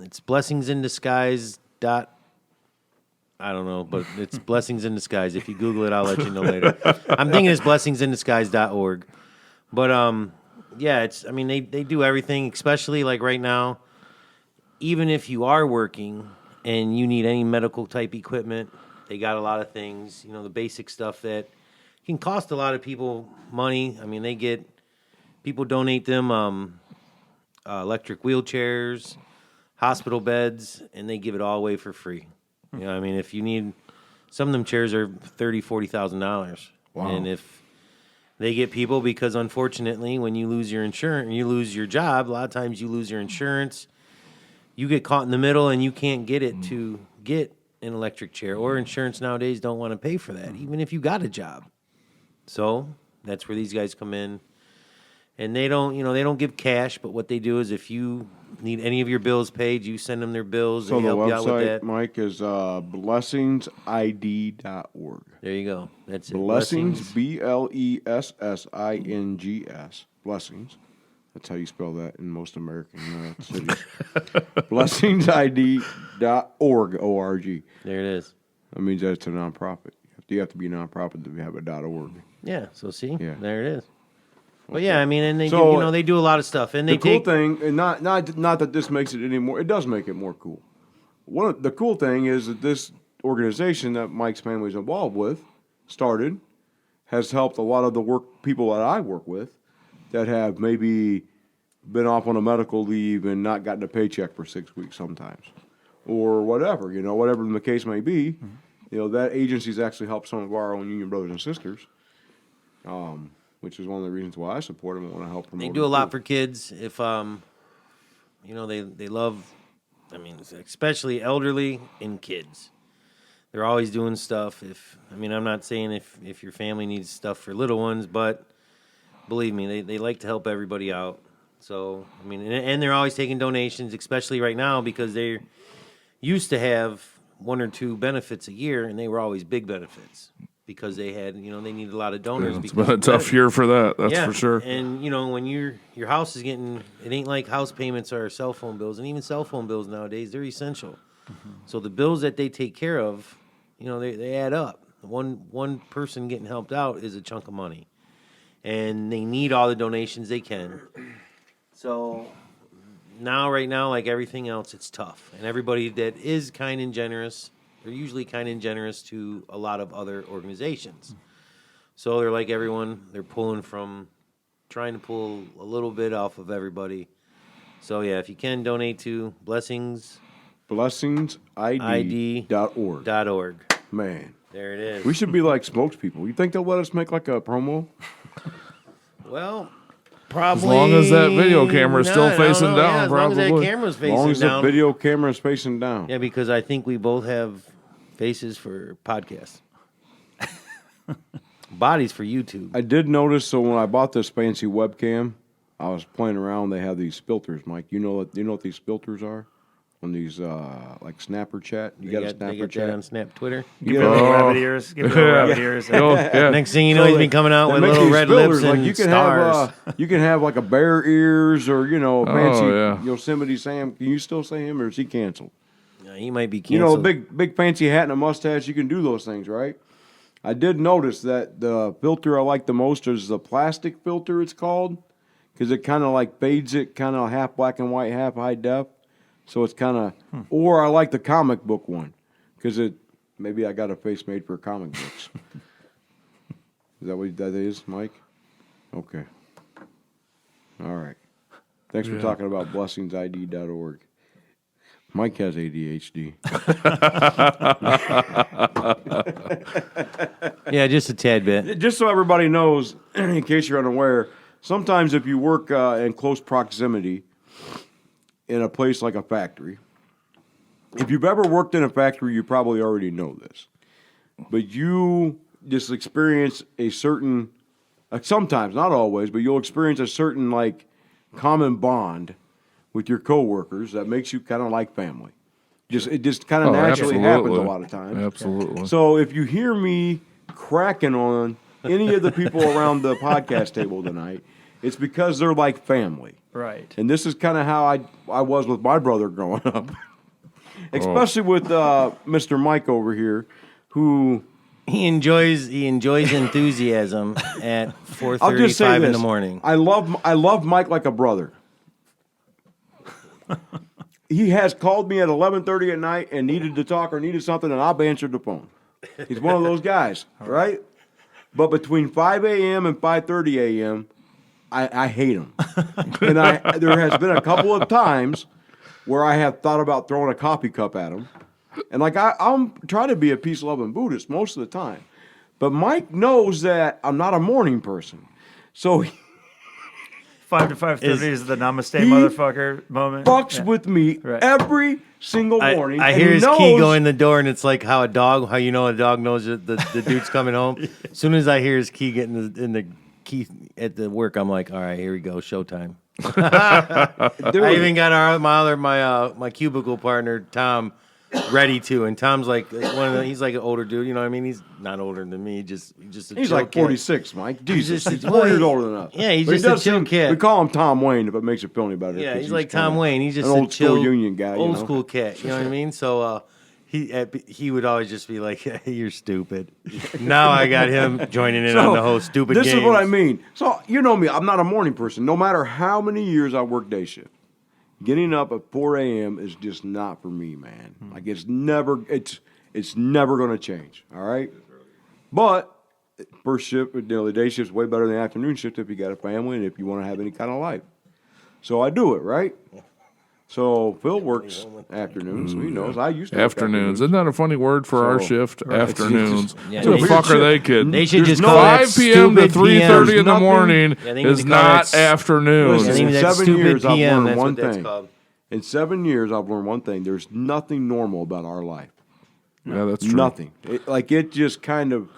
It's Blessings in Disguise. I don't know, but it's Blessings in Disguise. If you Google it, I'll let you know later. I'm thinking it's blessingsinDisguise.org. But they do everything, especially like right now. Even if you are working and you need any medical type equipment, they got a lot of things, the basic stuff that can cost a lot of people money. I mean, people donate them electric wheelchairs, hospital beds, and they give it all away for free. If you need, some of them chairs are $30,000, $40,000. Wow. And if they get people, because unfortunately, when you lose your insurance, you lose your job, a lot of times you lose your insurance. You get caught in the middle and you can't get it to get an electric chair, or insurance nowadays don't want to pay for that, even if you got a job. So that's where these guys come in, and they don't give cash, but what they do is if you need any of your bills paid, you send them their bills. So they the help you out with website, that. Mike, is blessingsid.org. There you go. That's it. Blessings, Blessings. Blessings. That's how you spell that in most American cities. blessingsid.org, O-R-G. There it is. That means that it's a nonprofit. You have to be a nonprofit to have a .org. Yeah. So see, Yeah. There it is. But yeah, and they So, they do a lot of stuff, and The they cool take thing, and not that this makes it any more, it does make it more cool. The cool thing is that this organization that Mike's family is involved with has helped a lot of the people that I work with that have maybe been off on a medical leave and not gotten a paycheck for 6 weeks sometimes, or whatever, whatever the case may be. Mm-hmm. That agency's actually helped some of our own union brothers and sisters, which is one of the reasons why I support them and want to help promote. They do a lot for kids. If they love, especially elderly and kids. They're always doing stuff. I'm not saying if your family needs stuff for little ones, but believe me, they like to help everybody out. So, and they're always taking donations, especially right now, because they used to have 1 or 2 benefits a year, and they were always big benefits because they had, they needed a lot of donors. It's been a tough year for that, that's for sure. And, when your house is getting, it ain't like house payments or cell phone bills, and even cell phone bills nowadays, they're essential. Mm-hmm. So the bills that they take care of, they add up. One person getting helped out is a chunk of money. And they need all the donations they can. So right now, like everything else, it's tough. And everybody that is kind and generous, they're usually kind and generous to a lot of other organizations. So they're like everyone, they're trying to pull a little bit off of everybody. So yeah, if you can donate to Blessings blessingsid.org. .org. Man, There it is. we should be like spokespeople. You think they'll let us make like a promo? Well, probably. As long as that video camera is still I don't facing know. down, Yeah, as long as that probably. camera's As facing long as down. the video camera is facing down. Yeah, because I think we both have faces for podcasts. Bodies for YouTube. I did notice, so when I bought this fancy webcam, I was playing around. They have these filters, Mike. You know what these filters are? On these like Snapper Chat. You got a they Snapper get Chat that on Snap Twitter. Give it little rabbit ears. Give it little rabbit ears. Yeah. Next thing you know, he's been coming out They with make little these red filters, lips and like you can stars. have you can have like a bear ears or a fancy yeah. Yosemite Sam. Can you still say him or is he canceled? He might be You know, canceled. a big fancy hat and a mustache. You can do those things, right? I did notice that the filter I like the most is the plastic filter. It's called because it kind of like fades it, kind of half black and white, half high def. So it's kind of, or I like the comic book one because maybe I got a face made for comic books. Is that what that is, Mike? Okay. All right. Thanks for talking about blessingsid.org. Mike has ADHD. Yeah, just a tad bit. Just so everybody knows, in case you're unaware, sometimes if you work in close proximity in a place like a factory, if you've ever worked in a factory, you probably already know this. But you just experience a certain, sometimes, not always, but you'll experience a certain like common bond with your coworkers that makes you kind of like family. It just kind of naturally happens a lot of times. Absolutely. So if you hear me cracking on any of the people around the podcast table tonight, it's because they're like family. Right. And this is kind of how I was with my brother growing up, especially with Mr. Mike over here, who He enjoys enthusiasm at I'll just say 4:35 this: in the morning. I love Mike like a brother. He has called me at 11:30 at night and needed to talk or needed something, and I've answered the phone. He's one of those guys, right? But between 5 a.m. and 5:30 a.m., I hate him. And there has been a couple of times where I have thought about throwing a coffee cup at him. And like I'm trying to be a peace-loving Buddhist most of the time. But Mike knows that I'm not a morning person. So 5 to 5:30 is the namaste motherfucker moment. fucks with me Right. every single morning. I and hear he his knows, key go in the door, and it's like how a dog knows that the dude's coming home. As soon as I hear his key get in the key at the work, I'm like, all right, here we go, showtime. Dude, I even got my cubicle partner Tom ready to, and Tom's like he's like an older dude, you know what I mean? He's not older than me, just a he's chill like kid. 46, Mike. Jesus, just- he's 4 years older than us. Yeah, he's But he just a does chill seem- kid. We call him Tom Wayne if it makes you feel any better. Yeah, 'cause he's like kinda Tom Wayne. He's just an a old chill school union guy. old you know? school cat. You know what I mean? So he would always just be like, "You're stupid." Now I got him joining in on the whole stupid. This games. is what I mean. So you know me, I'm not a morning person. No matter how many years I work day shift, getting up at 4 a.m. is just not for me, man. Like it's never going to change. All right, but first shift, the day shift is way better than the afternoon shift if you got a family and if you want to have any kind of life. So I do it, right? So Phil works afternoons, so he knows. I used to work Afternoons. Isn't that a funny word for our So, shift? right. Afternoons. Yeah, Who the they fuck should- are they kidding? They should There's just no call that 5 p.m. to stupid 3:30 in the Nothing- morning Yeah, they need is to call not that afternoons. I Listen, think in that's 7 stupid years, I've PM. learned That's one what that's thing. called. In 7 years, I've learned one thing. There's nothing normal about our life. Yeah, that's true. Nothing. It just kind of.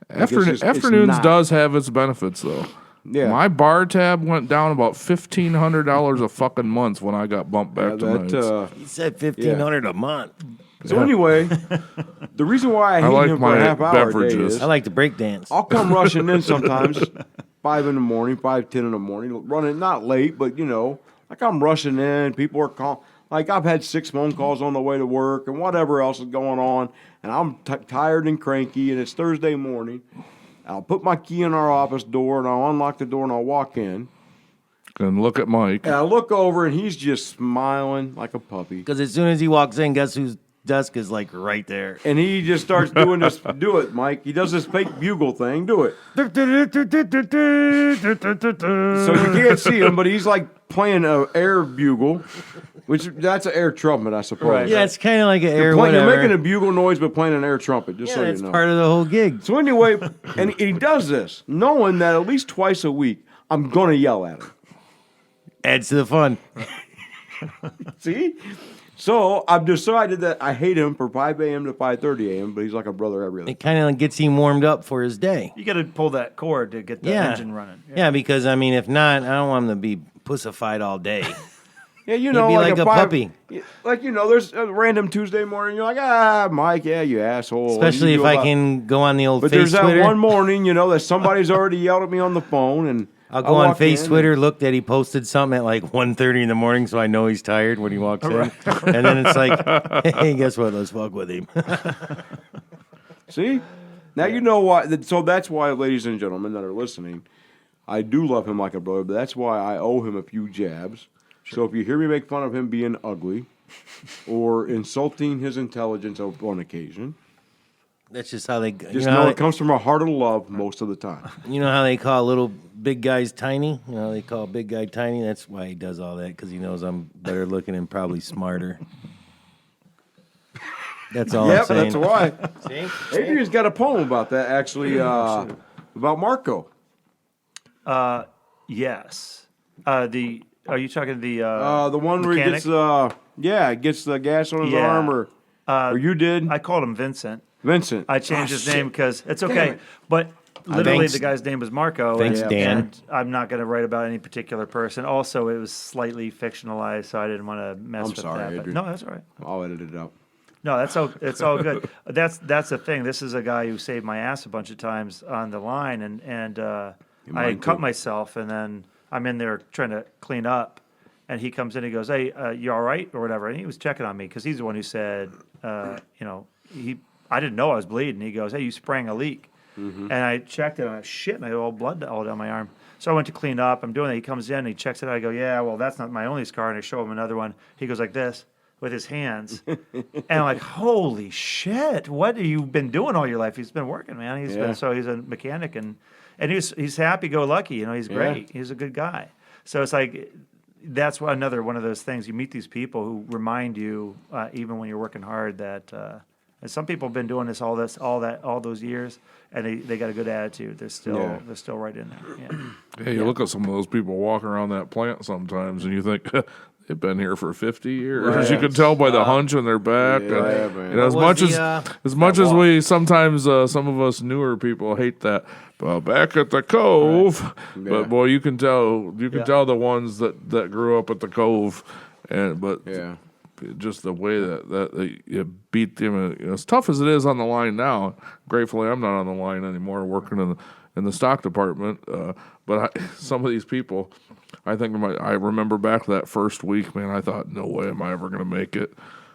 like, it's just- it's Afternoons not. does have its benefits, though. Yeah. My bar tab went down about $1,500 a fucking month when I got bumped back to nights. He said $1,500 a month. So anyway, the reason why I hate like him for my a half hour a day beverages. is I like to break dance. I'll come rushing in sometimes, 5 in the morning, 5:10 in the morning, running not late, but like I'm rushing in. People are calling. Like I've had 6 phone calls on the way to work and whatever else is going on, and I'm tired and cranky, and it's Thursday morning. I'll put my key in our office door, and I'll unlock the door, and I'll walk in. And look at Mike. And I look over, and he's just smiling like a puppy. Because as soon as he walks in, guess who's desk is like right there. And he just starts doing this. Do it, Mike. He does this fake bugle thing. Do it. So you can't see him, but he's like playing an air bugle, which that's an air trumpet, I suppose. Right. Yeah, it's kind of like an air You're whatever. making a bugle noise, but playing an air trumpet, just yeah, so you that's know. part of the whole gig. So anyway, and he does this, knowing that at least twice a week, I'm going to yell at him. Adds to the fun. See? So I've decided that I hate him for 5 a.m. to 5:30 a.m., but he's like a brother I really. It kind of gets him warmed up for his day. You got to pull that cord to get the engine running. Yeah, because, I mean, if not, I don't want him to be pussified all day. Yeah, you know, be like a puppy. Like, you know, there's a random Tuesday morning, you're like, Mike, yeah, you asshole. Especially And you if go I about- can go on the old But face there's that Twitter. one morning, you know, that somebody's already yelled at me on the phone, and I'll go on walk face in Twitter, look that he posted something at like 1:30 in the morning, so I know he's tired when he walks in. And then it's like, hey, guess what? Let's fuck with him. See? Now you know why. So that's why, ladies and gentlemen that are listening, I do love him like a brother, but that's why I owe him a few jabs. So if you hear me make fun of him being ugly or insulting his intelligence on occasion, That's just how they. just know it comes from a heart of love most of the time. You know how they call little big guys tiny? You know, they call big guy tiny. That's why he does all that, because he knows I'm better looking and probably smarter. That's all I'm Yep, saying. that's why. See? Adrian's got a poem about that, actually, about Marco. Yes. Are you talking the one where he mechanic? gets the gas on his Yeah. arm, or you did? I called him Vincent. Vincent. I changed his shit. name because it's Damn okay. it. But literally, Thanks. the guy's name was Marco. Thanks, and, Dan. And I'm not going to write about any particular person. Also, it was slightly fictionalized, so I didn't want to mess I'm with sorry, that. But Adrian. no, that's all right. I'll edit it out. No, it's all good. That's the thing. This is a guy who saved my ass a bunch of times on the line, and I mine had cut too. myself, and then I'm in there trying to clean up, and he comes in, he goes, "Hey, you all right?" or whatever, and he was checking on me because he's the one who said, I didn't know I was bleeding. He goes, "Hey, you sprang a leak," and I checked it, and I shit, and I had all blood all down my arm. So I went to clean up. I'm doing it. He comes in, and he checks it out. I go, "Yeah, well, that's not my only scar," and I show him another one. He goes like this with his hands. And I'm like, holy shit, what have you been doing all your life? He's been working, man. He's a mechanic, and he's happy-go-lucky, you know, he's great. He's a good guy. So it's like, that's another one of those things. You meet these people who remind you, even when you're working hard, that and some people have been doing this all those years, and they got a good attitude. They're still right in there. Yeah. Hey, you look at some of those people walking around that plant sometimes, and you think they've been here for 50 years. Right. You can tell by the hunch in their back. Yeah, and, man. you know, as What much was as we sometimes some of us newer people hate that. Well, back at the Cove, Right. but Yeah. boy, you can tell tell the ones that grew up at the Cove, but Yeah. just the way that you beat them, you know, as tough as it is on the line now. Gratefully, I'm not on the line anymore, working in the stock department. But some of these people, I remember back that first week, man. I thought, no way am I ever going to make it.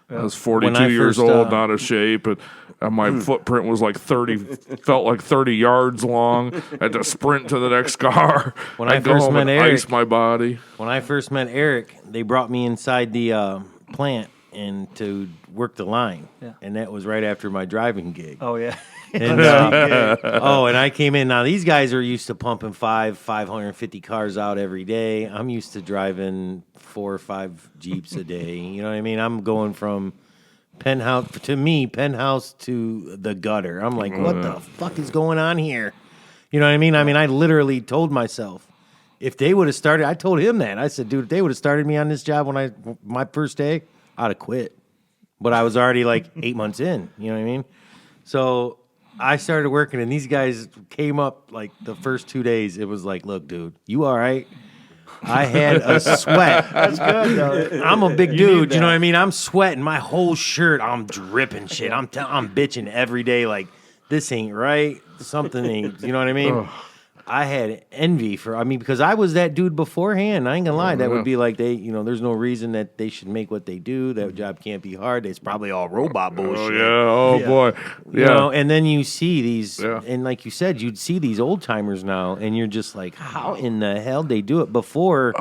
I was 42 When I years first, old, not a shape, and my footprint was like 30, felt like 30 yards long. I had to sprint to the next car. When I I'd go first home met and Eric- ice my body. When I first met Eric, they brought me inside the plant and to work the line. Yeah. And that was right after my driving gig. Oh, yeah. And, and I came in. Now, these guys are used to pumping 550 cars out every day. I'm used to driving 4 or 5 Jeeps a day. You know what I mean? I'm going from penthouse to the gutter. I'm like, what the fuck is going on here? You know what I mean? I literally told myself, if they would have started, I told him that. I said, dude, if they would have started me on this job my first day, I'd have quit. But I was already like 8 months in. You know what I mean? So I started working, and these guys came up like the first 2 days. It was like, look, dude, you all right? I had a sweat. That's good, though. I'm a big You dude, need you know that. what I mean? I'm sweating. My whole shirt, I'm dripping shit. I'm bitching every day like, this ain't right. Something ain't, you know what I mean? I had envy because I was that dude beforehand. I ain't gonna lie. That would be like there's no reason that they should make what they do. That job can't be hard. It's probably all robot bullshit. Oh, yeah. Oh, boy. You know, and then you see these, Yeah. and like you said, you'd see these old timers now, and you're just like, how in the hell they do it before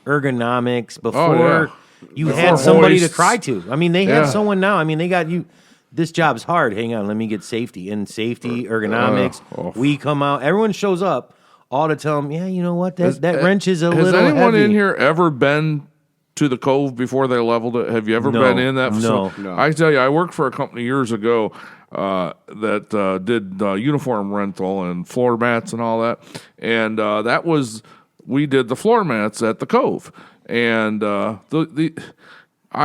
ergonomics, before you Before had somebody to hoists. cry to. I mean, they have Yeah. someone now. I mean, they got you. This job's hard. Hang on, let me get safety ergonomics. We come out. Everyone shows up. All to tell them, yeah, you know what? That wrench is a Has little anyone heavy. in here ever been to the Cove before they leveled it? Have you ever No. been in that No. facility? I tell you, I worked for a company years ago that did uniform rental and floor mats and all that. And we did the floor mats at the Cove. And I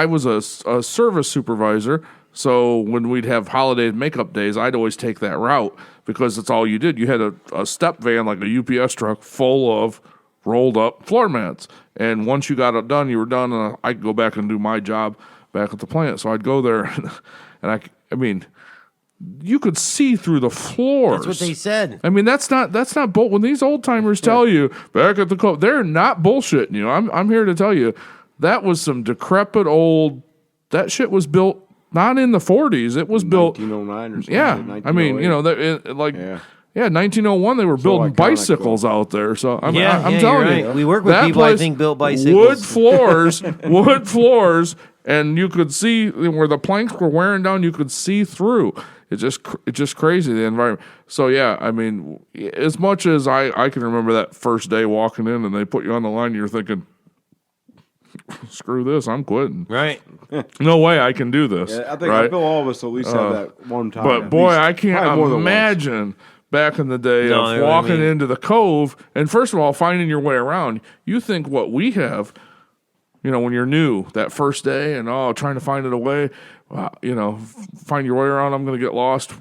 was a service supervisor. So when we'd have holiday makeup days, I'd always take that route because that's all you did. You had a step van, like a UPS truck, full of rolled up floor mats. And once you got it done, you were done, and I could go back and do my job back at the plant. So I'd go there, and I mean, you could see through the floors. That's what they said. I mean, that's not when these old timers tell you back at the Cove, they're not bullshitting you. I'm here to tell you that was some decrepit old. That shit was built not in the 40s. It was built 1909 or something. Yeah, I mean, 1901 they were building iconic, bicycles out there. So I'm telling you're you, right. We work with that people I place, think built bicycles. wood floors, and you could see where the planks were wearing down. You could see through. It's just crazy, the environment. So yeah, I mean, as much as I can remember that first day walking in and they put you on the line, you're thinking, screw this, I'm quitting. Right. No way I can do this. Yeah, I think right? I feel all of us at least have that one time. But at boy, least. I can't Probably more than once. imagine back in the day No, of you know what I walking mean. into the Cove and first of all finding your way around. You think what we have, when you're new that first day and trying to find it a way, find your way around. I'm going to get lost.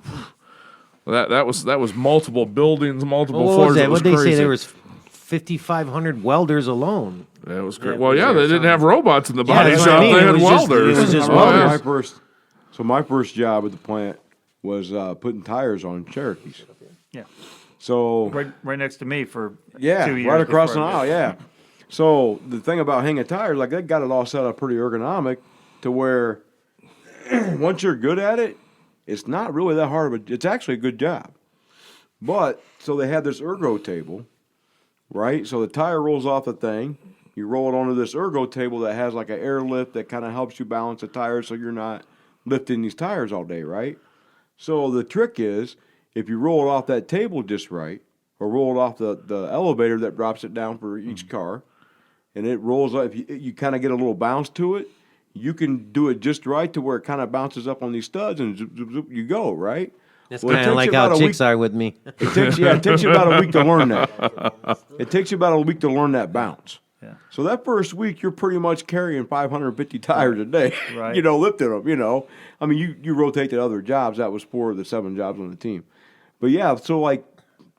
That was multiple buildings, multiple What floors. was that? It was What they crazy. say? There was 5,500 welders alone. That was great. Well, yeah, they didn't have robots in the Yeah, body that's what I shop. mean. They It had was just- welders. it was just Oh, welders. yeah. My first job at the plant was putting tires on Cherokees. Yeah. So Right next to me for 2 yeah, years. right across the before I aisle. did. Yeah. So the thing about hanging tires, like they got it all set up pretty ergonomic to where once you're good at it, it's not really that hard of a. It's actually a good job. But so they had this ergo table, right? So the tire rolls off the thing. You roll it onto this ergo table that has like an air lift that kind of helps you balance the tires so you're not lifting these tires all day, right? So the trick is if you roll it off that table just right, or roll it off the elevator that drops it down for each car, and it rolls up, if you kind of get a little bounce to it, you can do it just right to where it kind of bounces up on these studs and zoop, zoop, zoop, you go, right? That's Well, it kind of takes like you about how a chicks week- are with me. It takes you about a week to learn that. It takes you about a week to learn that bounce. Yeah. So that first week, you're pretty much carrying 550 tires a day, Right. lifting them, I mean, you rotate to other jobs. That was 4 of the 7 jobs on the team. But yeah, so like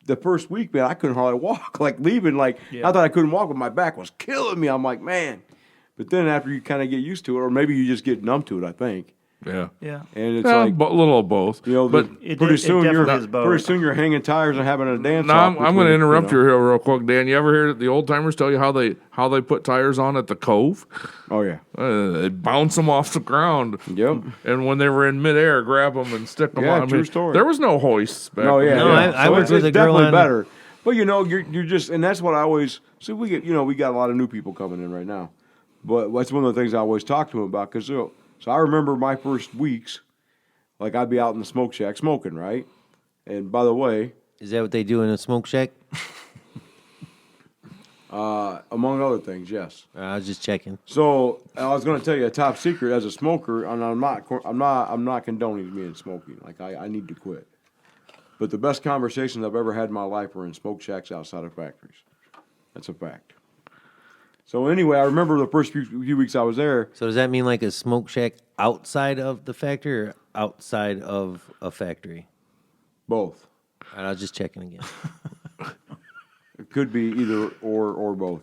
the first week, man, I couldn't hardly walk. Like leaving, I thought I couldn't walk, but my back was killing me. I'm like, man. But then after you kind of get used to it, or maybe you just get numb to it, I think. Yeah. Yeah. And it's Yeah, like, a little of both. but It pretty did- it soon definitely is both. pretty soon you're hanging tires and having a dance. Now off I'm going to between, interrupt you here real quick, Dan. You ever hear the old timers tell you how they put tires on at the Cove? Oh yeah. They bounce them off the ground. Yep. And when they were in midair, grab them and stick them Yeah, on. I true mean, story. There was no hoists back No, then. yeah. No, yeah. I worked it's with a girl definitely on- better. But you're just, and that's what I always. See, we get, we got a lot of new people coming in right now, but that's one of the things I always talk to them about. Because so I remember my first weeks, like I'd be out in the smoke shack smoking, right? And by the way, Is that what they do in a smoke shack? among other things, yes. I was just checking. So I was going to tell you a top secret as a smoker, and I'm not condoning me in smoking. Like I need to quit. But the best conversations I've ever had in my life were in smoke shacks outside of factories. That's a fact. So anyway, I remember the first few weeks I was there. So does that mean like a smoke shack outside of the factory or outside of a factory? Both. All right, I was just checking again. It could be either or both.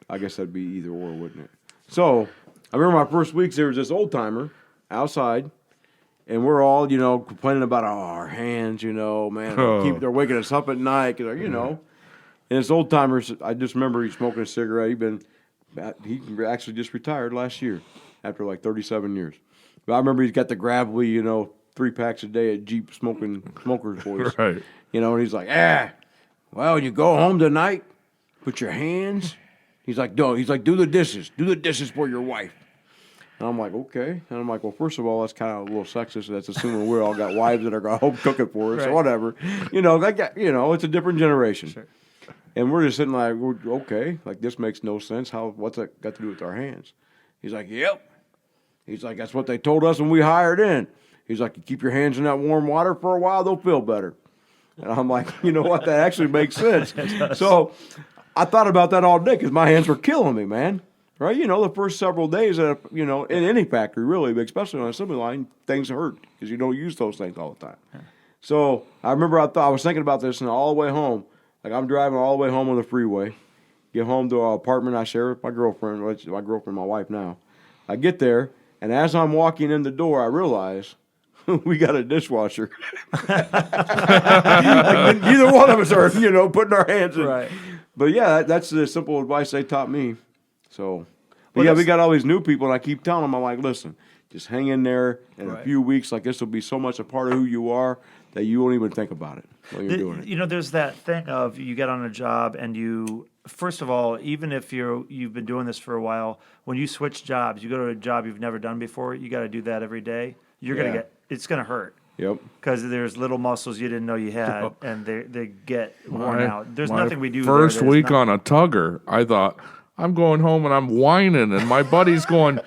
I guess that'd be either or, wouldn't it? So I remember my first weeks. There was this old timer outside, and we're all complaining about our hands. Man, they're waking us up at night. 'Cause, And this old timer, I just remember he's smoking a cigarette. He actually just retired last year after like 37 years. But I remember he's got the gravelly, 3 packs a day at Jeep smoker's voice. Right. And he's like, well, you go home tonight, put your hands. He's like, do the dishes. Do the dishes for your wife. And I'm like, okay. And I'm like, well, first of all, that's kind of a little sexist. That's assuming we all got wives that are going to home cooking for us or whatever. It's a different generation. Sure. And we're just sitting like, okay, like this makes no sense. What's that got to do with our hands? He's like, yep. He's like, that's what they told us when we hired in. He's like, you keep your hands in that warm water for a while, they'll feel better. And I'm like, you know what? That actually makes sense. So I thought about that all day because my hands were killing me, man. Right? The first several days, in any factory, really, but especially on an assembly line, things hurt because you don't use those things all the time. Yeah. So I remember I was thinking about this and all the way home. Like I'm driving all the way home on the freeway, get home to our apartment I share with my girlfriend, my wife now. I get there, and as I'm walking in the door, I realize we got a dishwasher. Like, neither one of us are, putting our hands in. Right. But yeah, that's the simple advice they taught me. So, we got all these new people, and I keep telling them, I'm like, listen, just hang in there. In a few weeks, like this will be so much a part of who you are that you won't even think about it when you're doing it. There's that thing of you get on a job and you, first of all, even if you've been doing this for a while, when you switch jobs, you go to a job you've never done before, you got to do that every day. It's going to hurt. Yep. Because there's little muscles you didn't know you had, and they get worn out. There's nothing we do. First week on a tugger, I thought, I'm going home and I'm whining, and my buddy's going,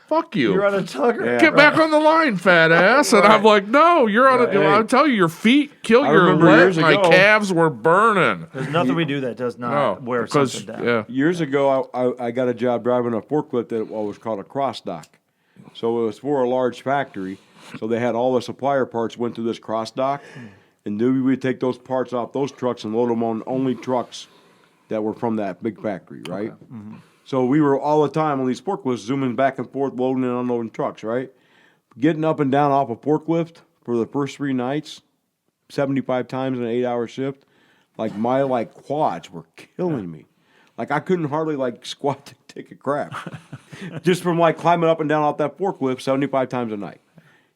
fuck you. You're on a tugger. Yeah. Get back on the line, fat ass. And I'm like, no, you're on a... I'll tell you, your feet kill your legs. My calves were burning. There's nothing we do that does not wear something down. Yeah. Years ago, I got a job driving a forklift that was called a cross dock. So it was for a large factory. So they had all the supplier parts went to this cross dock. And then we would take those parts off those trucks and load them on only trucks that were from that big factory, right? Okay. Mm-hmm. So we were all the time on these forklifts zooming back and forth, loading and unloading trucks, right? Getting up and down off a forklift for the first 3 nights, 75 times in an 8-hour shift, like my quads were killing me. Like I couldn't hardly squat to take a crap. Just from climbing up and down off that forklift 75 times a night.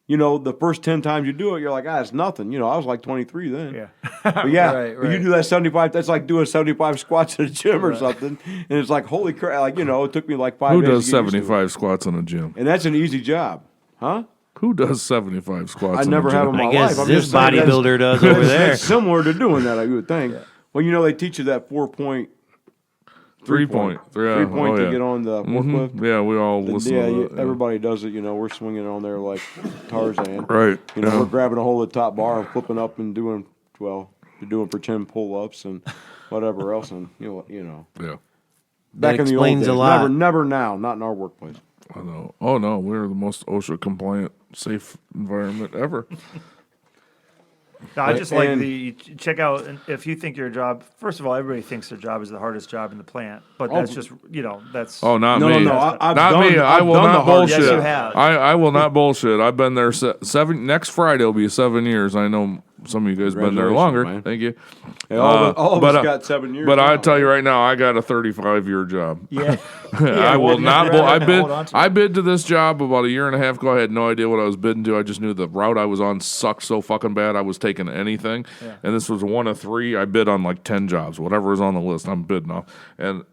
The first 10 times you do it, you're like, it's nothing. I was like 23 then. Yeah. But yeah, right. You do that 75, that's like doing 75 squats at a gym or something. And it's like, holy crap, it took me 5 days. Who does 75 squats in a gym? And that's an easy job. Huh? Who does 75 squats I never have in my life. I guess this bodybuilder does over there. That's similar to doing that, I would think. Yeah. Well, they teach you that 4-point. 3-point. 3-point to get on the forklift. Mm-hmm. Yeah, we all listen to that. Everybody does it. We're swinging on there like Tarzan. Right. We're grabbing a hold of the top bar and flipping up and doing pretend pull-ups and whatever else. And, Yeah. Back in the old days. A lot. Never now. Not in our workplace. I know. Oh, no. We're the most OSHA-compliant, safe environment ever. No, I just check out, if you think your job, first of all, everybody thinks their job is the hardest job in the plant, but that's just, that's. Oh, not me. No, I will not bullshit. Yes, you have. I will not bullshit. I've been there next Friday will be 7 years. I know some of you guys been there longer. Man. Thank you. Hey, all of us got 7 years. But I tell you right now, I got a 35-year job. Yeah. I will not. I bid to this job about a year and a half ago. I had no idea what I was bidding to. I just knew the route I was on sucked so fucking bad. I was taking anything, and this was one of 3. I bid on 10 jobs, whatever was on the list. I'm bidding off, and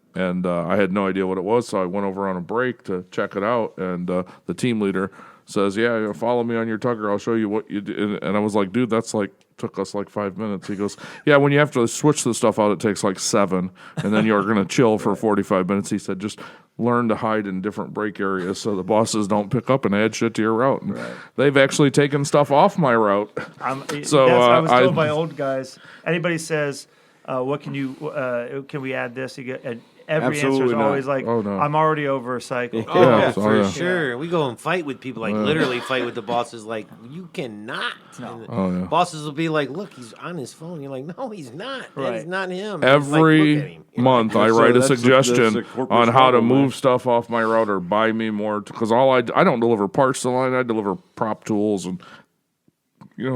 I had no idea what it was. So I went over on a break to check it out, and the team leader says, "Yeah, follow me on your tugger. I'll show you what you do." And I was like, "Dude, that's took us 5 minutes." He goes, "Yeah, when you have to switch the stuff out, it takes 7, and then you're going to chill for 45 minutes." He said, "Just learn to hide in different break areas so the bosses don't pick up and add shit to your route." And they've actually taken stuff off my route. I was told by old guys. Anybody says, "What can you? Can we add this?" You get. Every answer is always "Oh, no. I'm already over a cycle." For sure. We go and fight with people, literally fight with the bosses. You cannot. No. Bosses will be like, "Look, he's on his phone." You're like, "No, he's not. That is not him." Every month, I write a suggestion on how to move stuff off my route or buy me more, because I don't deliver parts to the line. I deliver prop tools and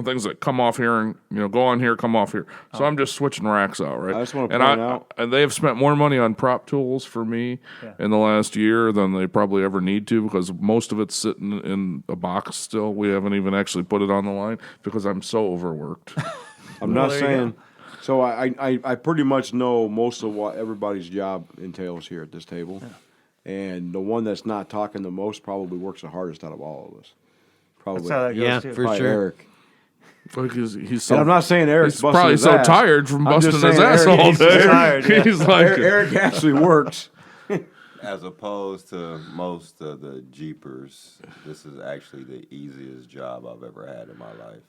things that come off here and go on here, come off here. So I'm just switching racks out, right? I just want to point out, and they have spent more money on prop tools for me in the last year than they probably ever need to, because most of it's sitting in a box still. We haven't even actually put it on the line because I'm so overworked. I'm not saying. So I pretty much know most of what everybody's job entails here at this table. Yeah. And the one that's not talking the most probably works the hardest out of all of us. Probably. That's how that goes Yeah, too. for Probably sure. Eric. Like he's so, And I'm not saying Eric's he's busting probably his so ass. tired from I'm just busting his saying ass Eric- all he's day. tired, yeah. He's like, Eric actually works. As opposed to most of the Jeepers, this is actually the easiest job I've ever had in my life.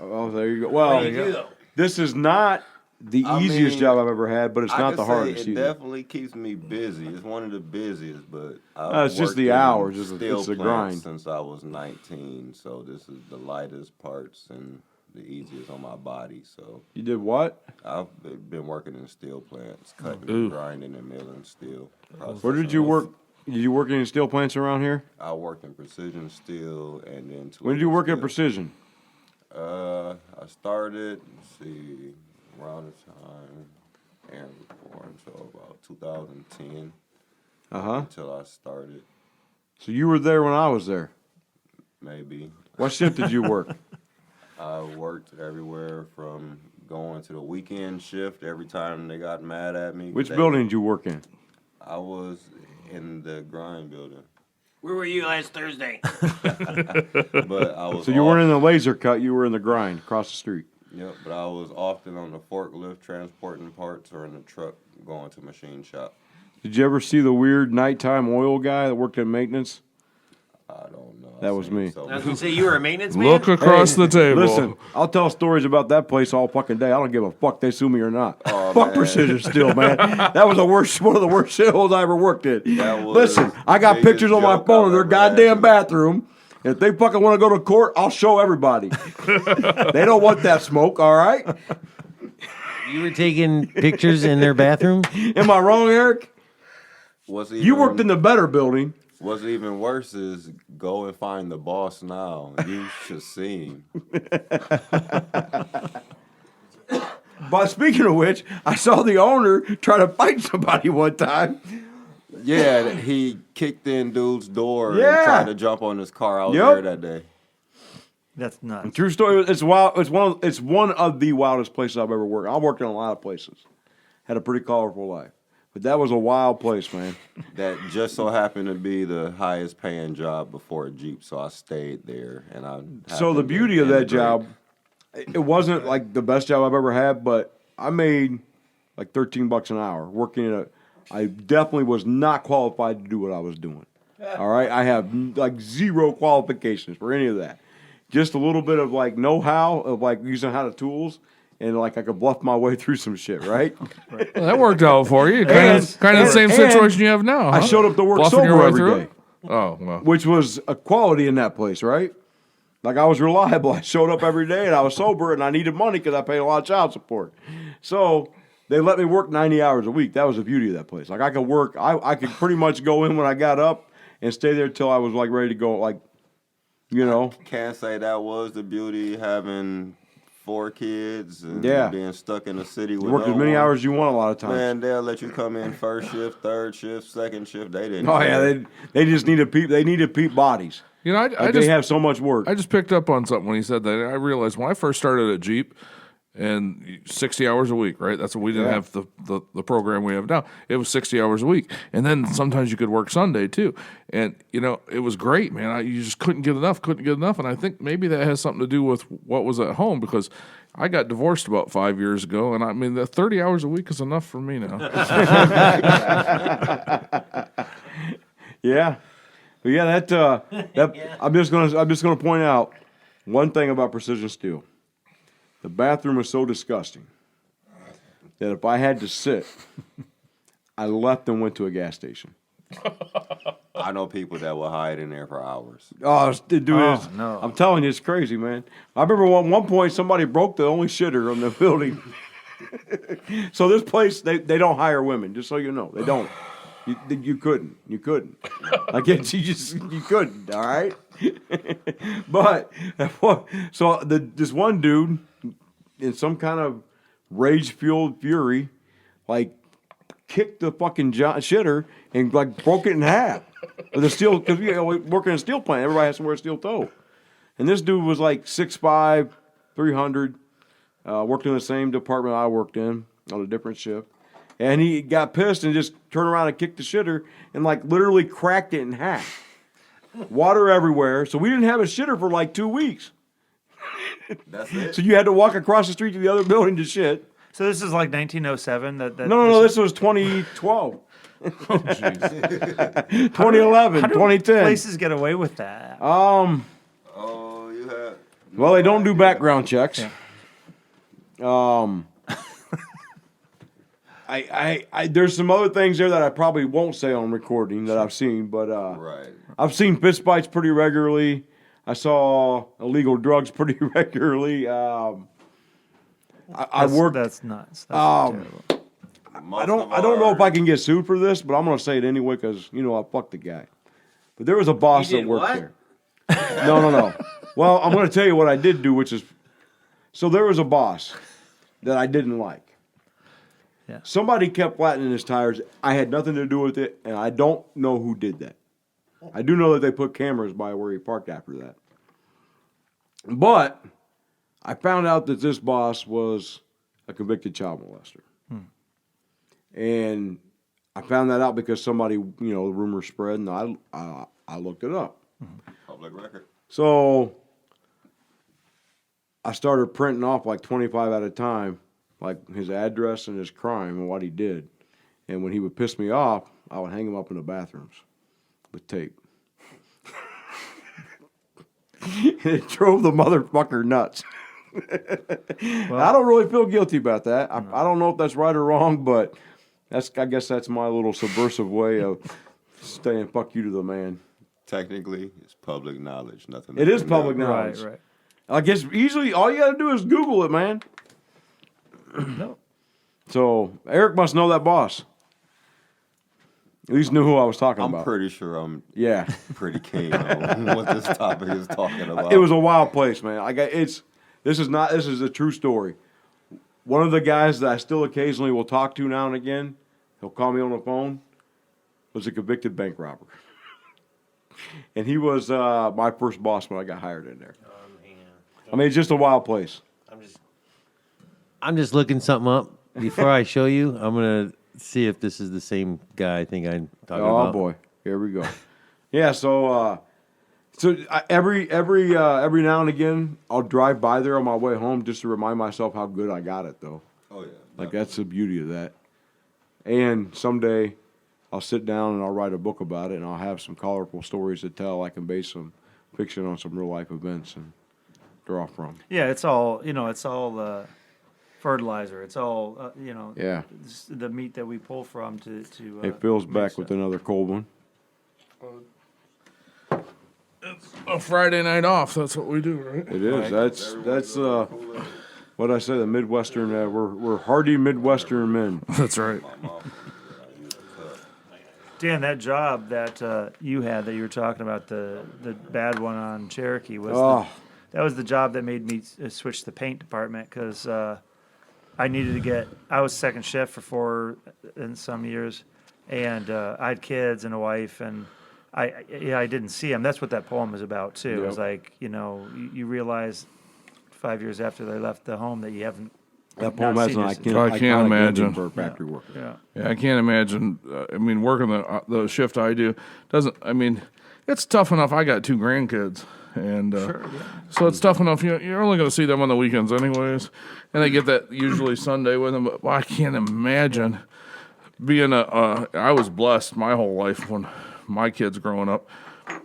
Oh, there you go. Well, this is not the I easiest mean, job I've ever had, but it's I not could the say hardest it either. definitely keeps me busy. It's one of the busiest, but It's just worked the in hours. It's steel the plants grind. since I was 19. So this is the lightest parts and the easiest on my body. So You did what? I've been working in steel plants, cutting, Ooh. grinding, and milling steel. Where did you work? Did you work in any steel plants around here? I worked in precision steel and then. When did you work at steel. Precision? I started, let's see, around the time Aaron was born, so about 2010 Uh-huh. until I started, So you were there when I was there. maybe. What shift did you work? I worked everywhere from going to the weekend shift every time they got mad at me. Which building did you work in? I was in the grind building, Where were you last Thursday? but I was So you weren't in the laser cut, you were in the grind across the street. Yep, but I was often on the forklift transporting parts or in the truck going to machine shop. Did you ever see the weird nighttime oil guy that worked in maintenance? I don't know. That was me. I was gonna say you were a maintenance man. look across the table. Listen, I'll tell stories about that place all fucking day. I don't give a fuck they sue me or not. Oh, Fuck man. Precision Steel, man. That was one of the worst shitholes I ever worked in. That was Listen, I got the biggest pictures on my joke phone I've of their ever had goddamn to- bathroom. If they fucking want to go to court, I'll show everybody. They don't want that smoke, all right? You were taking pictures in their bathroom. Am I wrong, Eric? You worked in the. the better building. What's even worse is go and find the boss now. You should see him. But speaking of which, I saw the owner try to fight somebody one time. Yeah, he kicked in dude's door Yeah. and tried to jump on his car. I was Yep. there that day. That's nuts. True story. It's wild. It's one of the wildest places I've ever worked. I worked in a lot of places. Had a pretty colorful life, but that was a wild place, man. That just so happened to be the highest paying job before a Jeep, so I stayed there. And So the beauty of that job, it wasn't like the best job I've ever had, but I made like $13 an hour working in a. I definitely was not qualified to do what I was doing. All right, I have like zero qualifications for any of that. Just a little bit of like know-how of like using how to tools, and like I could bluff my way through some shit, right? Well, that worked out for you. Kind of the same and situation you have now. I huh? showed up to work Bluffing your sober way every through day. it? Oh, well. Which was a quality in that place, right? Like I was reliable. I showed up every day and I was sober and I needed money because I paid a lot of child support. So they let me work 90 hours a week. That was the beauty of that place. Like I could work, I could pretty much go in when I got up and stay there till I was like ready to go, like, you know. Can't say that was the beauty having 4 kids and Yeah. being stuck in the city with You work no as many one. hours as you want a lot of times. Man, they'll let you come in first shift, third shift, second shift. They didn't. Oh yeah, care. they just needed people. They needed bodies. You know, I Like, just they have so much work. I just picked up on something when he said that. I realized when I first started at Jeep, and 60 hours a week, right? That's what we didn't Yeah. have the program we have now. It was 60 hours a week, and then sometimes you could work Sunday too. And you know, it was great, man. You just couldn't get enough, And I think maybe that has something to do with what was at home because I got divorced about 5 years ago, and I mean, the 30 hours a week is enough for me now. Yeah, but yeah, that I'm just gonna point out one thing about Precision Steel. The bathroom was so disgusting that if I had to sit, I left and went to a gas station. I know people that will hide in there for hours. Oh, dude, Oh, no. I'm telling you, it's crazy, man. I remember one point somebody broke the only shitter on the building. So this place, they don't hire women, just so you know, they don't. You couldn't. Like you couldn't. All right. But so this one dude, in some kind of rage-fueled fury, like kicked the fucking shitter and like broke it in half. With a steel, because we work in a steel plant, everybody has to wear a steel toe. And this dude was like 6'5", 300, worked in the same department I worked in on a different shift. And he got pissed and just turned around and kicked the shitter and like literally cracked it in half. Water everywhere. So we didn't have a shitter for like 2 weeks. That's it. So you had to walk across the street to the other building to shit. So this is like 1907. No, this was 2012. Oh, jeez. 2011, How do 2010. places get away with that? Oh, you had. Well, they don't do background checks. Yeah. I there's some other things there that I probably won't say on recording that I've seen, but Right. I've seen fist fights pretty regularly. I saw illegal drugs pretty regularly. I worked. That's nuts. That's Um, terrible. I don't know if I can get sued for this, but I'm gonna say it anyway because I fucked the guy. But there was a boss You that did worked what? there. No. Well, I'm gonna tell you what I did do, which is so there was a boss that I didn't like. Yeah. Somebody kept flattening his tires. I had nothing to do with it, and I don't know who did that. I do know that they put cameras by where he parked after that. But I found out that this boss was a convicted child molester. And I found that out because somebody, the rumor spread, and I looked it up. Public record. So I started printing off like 25 at a time, like his address and his crime and what he did. And when he would piss me off, I would hang him up in the bathrooms with tape. And it drove the motherfucker nuts. I don't really feel guilty about that. I don't know if that's right or wrong, but I guess that's my little subversive way of saying fuck you to the man. Technically, it's public knowledge. Nothing. It is public knowledge. Right. I guess easily all you got to do is Google it, man. No. So Eric must know that boss. At least knew who I was talking I'm about. pretty sure I'm Yeah, pretty keen on what this topic is talking about. it was a wild place, man. This is a true story. One of the guys that I still occasionally will talk to now and again, he'll call me on the phone, was a convicted bank robber. And he was my first boss when I got hired in there. I mean, it's just a wild place. I'm just looking something up before I show you. I'm gonna see if this is the same guy I think I'm talking about. Oh boy, here we go. Yeah, so every now and again, I'll drive by there on my way home just to remind myself how good I got it, though. Oh yeah. Like that's the beauty of that. And someday, I'll sit down and I'll write a book about it, and I'll have some colorful stories to tell. I can base some fiction on some real life events and draw from. Yeah, it's all fertilizer. It's all Yeah. the meat that we pull from to. Hey, Phil's make back stuff. with another cold one. A Friday night off. That's what we do, right? It is. That's what I say. The Midwestern. We're hardy Midwestern men. That's right. Dan, that job that you had that you were talking about, the bad one on Cherokee, that was the job that made me switch to the paint department because I needed to get. I was second shift for 4 and some years, and I had kids and a wife, and I didn't see them. That's what that poem is about too. Yep. It's like you realize 5 years after they left the home that you haven't. That poem not has seen an this- I can't imagine. for a factory worker. Yeah. Yeah, I can't imagine. I mean, working the shift I do doesn't. I mean, it's tough enough. I got 2 grandkids, and so it's tough enough. You're only going to see them on the weekends, anyways, and they get that usually Sunday with them. But I can't imagine being I was blessed my whole life when my kids growing up.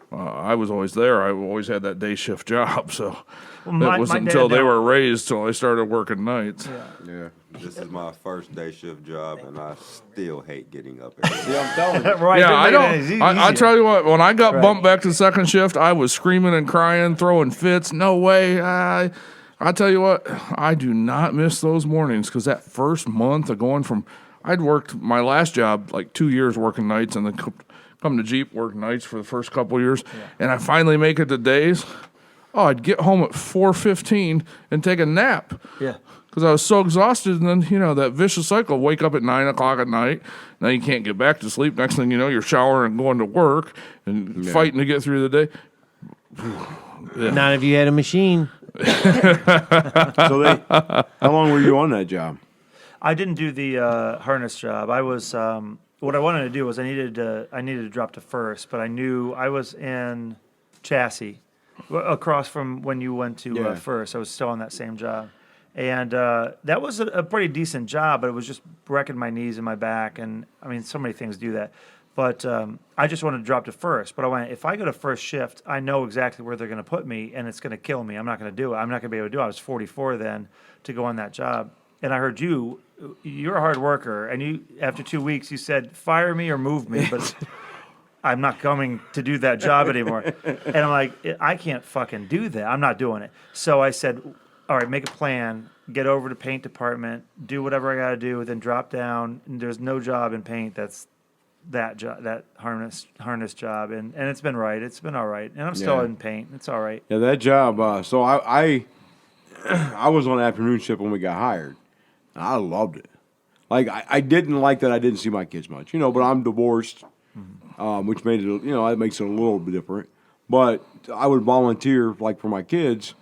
I was always there. I always had that day shift job, so it wasn't until they were raised till I started working nights. Yeah. This is my first day shift job, and I still hate getting up every day. Yeah, I'm telling you. Right. Yeah, I didn't make it don't. I easier. tell you what, when I got bumped back to second shift, I was screaming and crying, throwing fits. No way. I tell you what, I do not miss those mornings because that first month of going from, I'd worked my last job like 2 years working nights, and then come to Jeep, work nights for the first couple of years, and I finally make it to days. Oh, I'd get home at 4:15 and take a nap. Yeah. Because I was so exhausted, and then, that vicious cycle, wake up at 9 o'clock at night, now you can't get back to sleep. Next thing you know, you're showering and going to work and fighting to get through the day. Not if you had a machine. So how long were you on that job? I didn't do the harness job. I was what I wanted to do was I needed to drop to first, but I knew I was in chassis across from when you went to first. I was still on that same job, and that was a pretty decent job, but it was just wrecking my knees and my back, and I mean so many things do that. But I just wanted to drop to first. But I went, if I go to first shift, I know exactly where they're going to put me, and it's going to kill me. I'm not going to do it. I'm not going to be able to do it. I was 44 then to go on that job. And I heard you're a hard worker, and you after 2 weeks you said, fire me or move me, but I'm not coming to do that job anymore. And I'm like, I can't fucking do that. I'm not doing it. So I said, all right, make a plan, get over to paint department, do whatever I got to do, then drop down. And there's no job in paint that's that job, that harness job, and it's been right. It's been all right, and I'm still in paint. It's all right. Yeah, that job. So I was on afternoon shift when we got hired. And I loved it. Like I didn't like that I didn't see my kids much, but I'm divorced, which made it, it makes it a little bit different. But I would volunteer, like for my kids,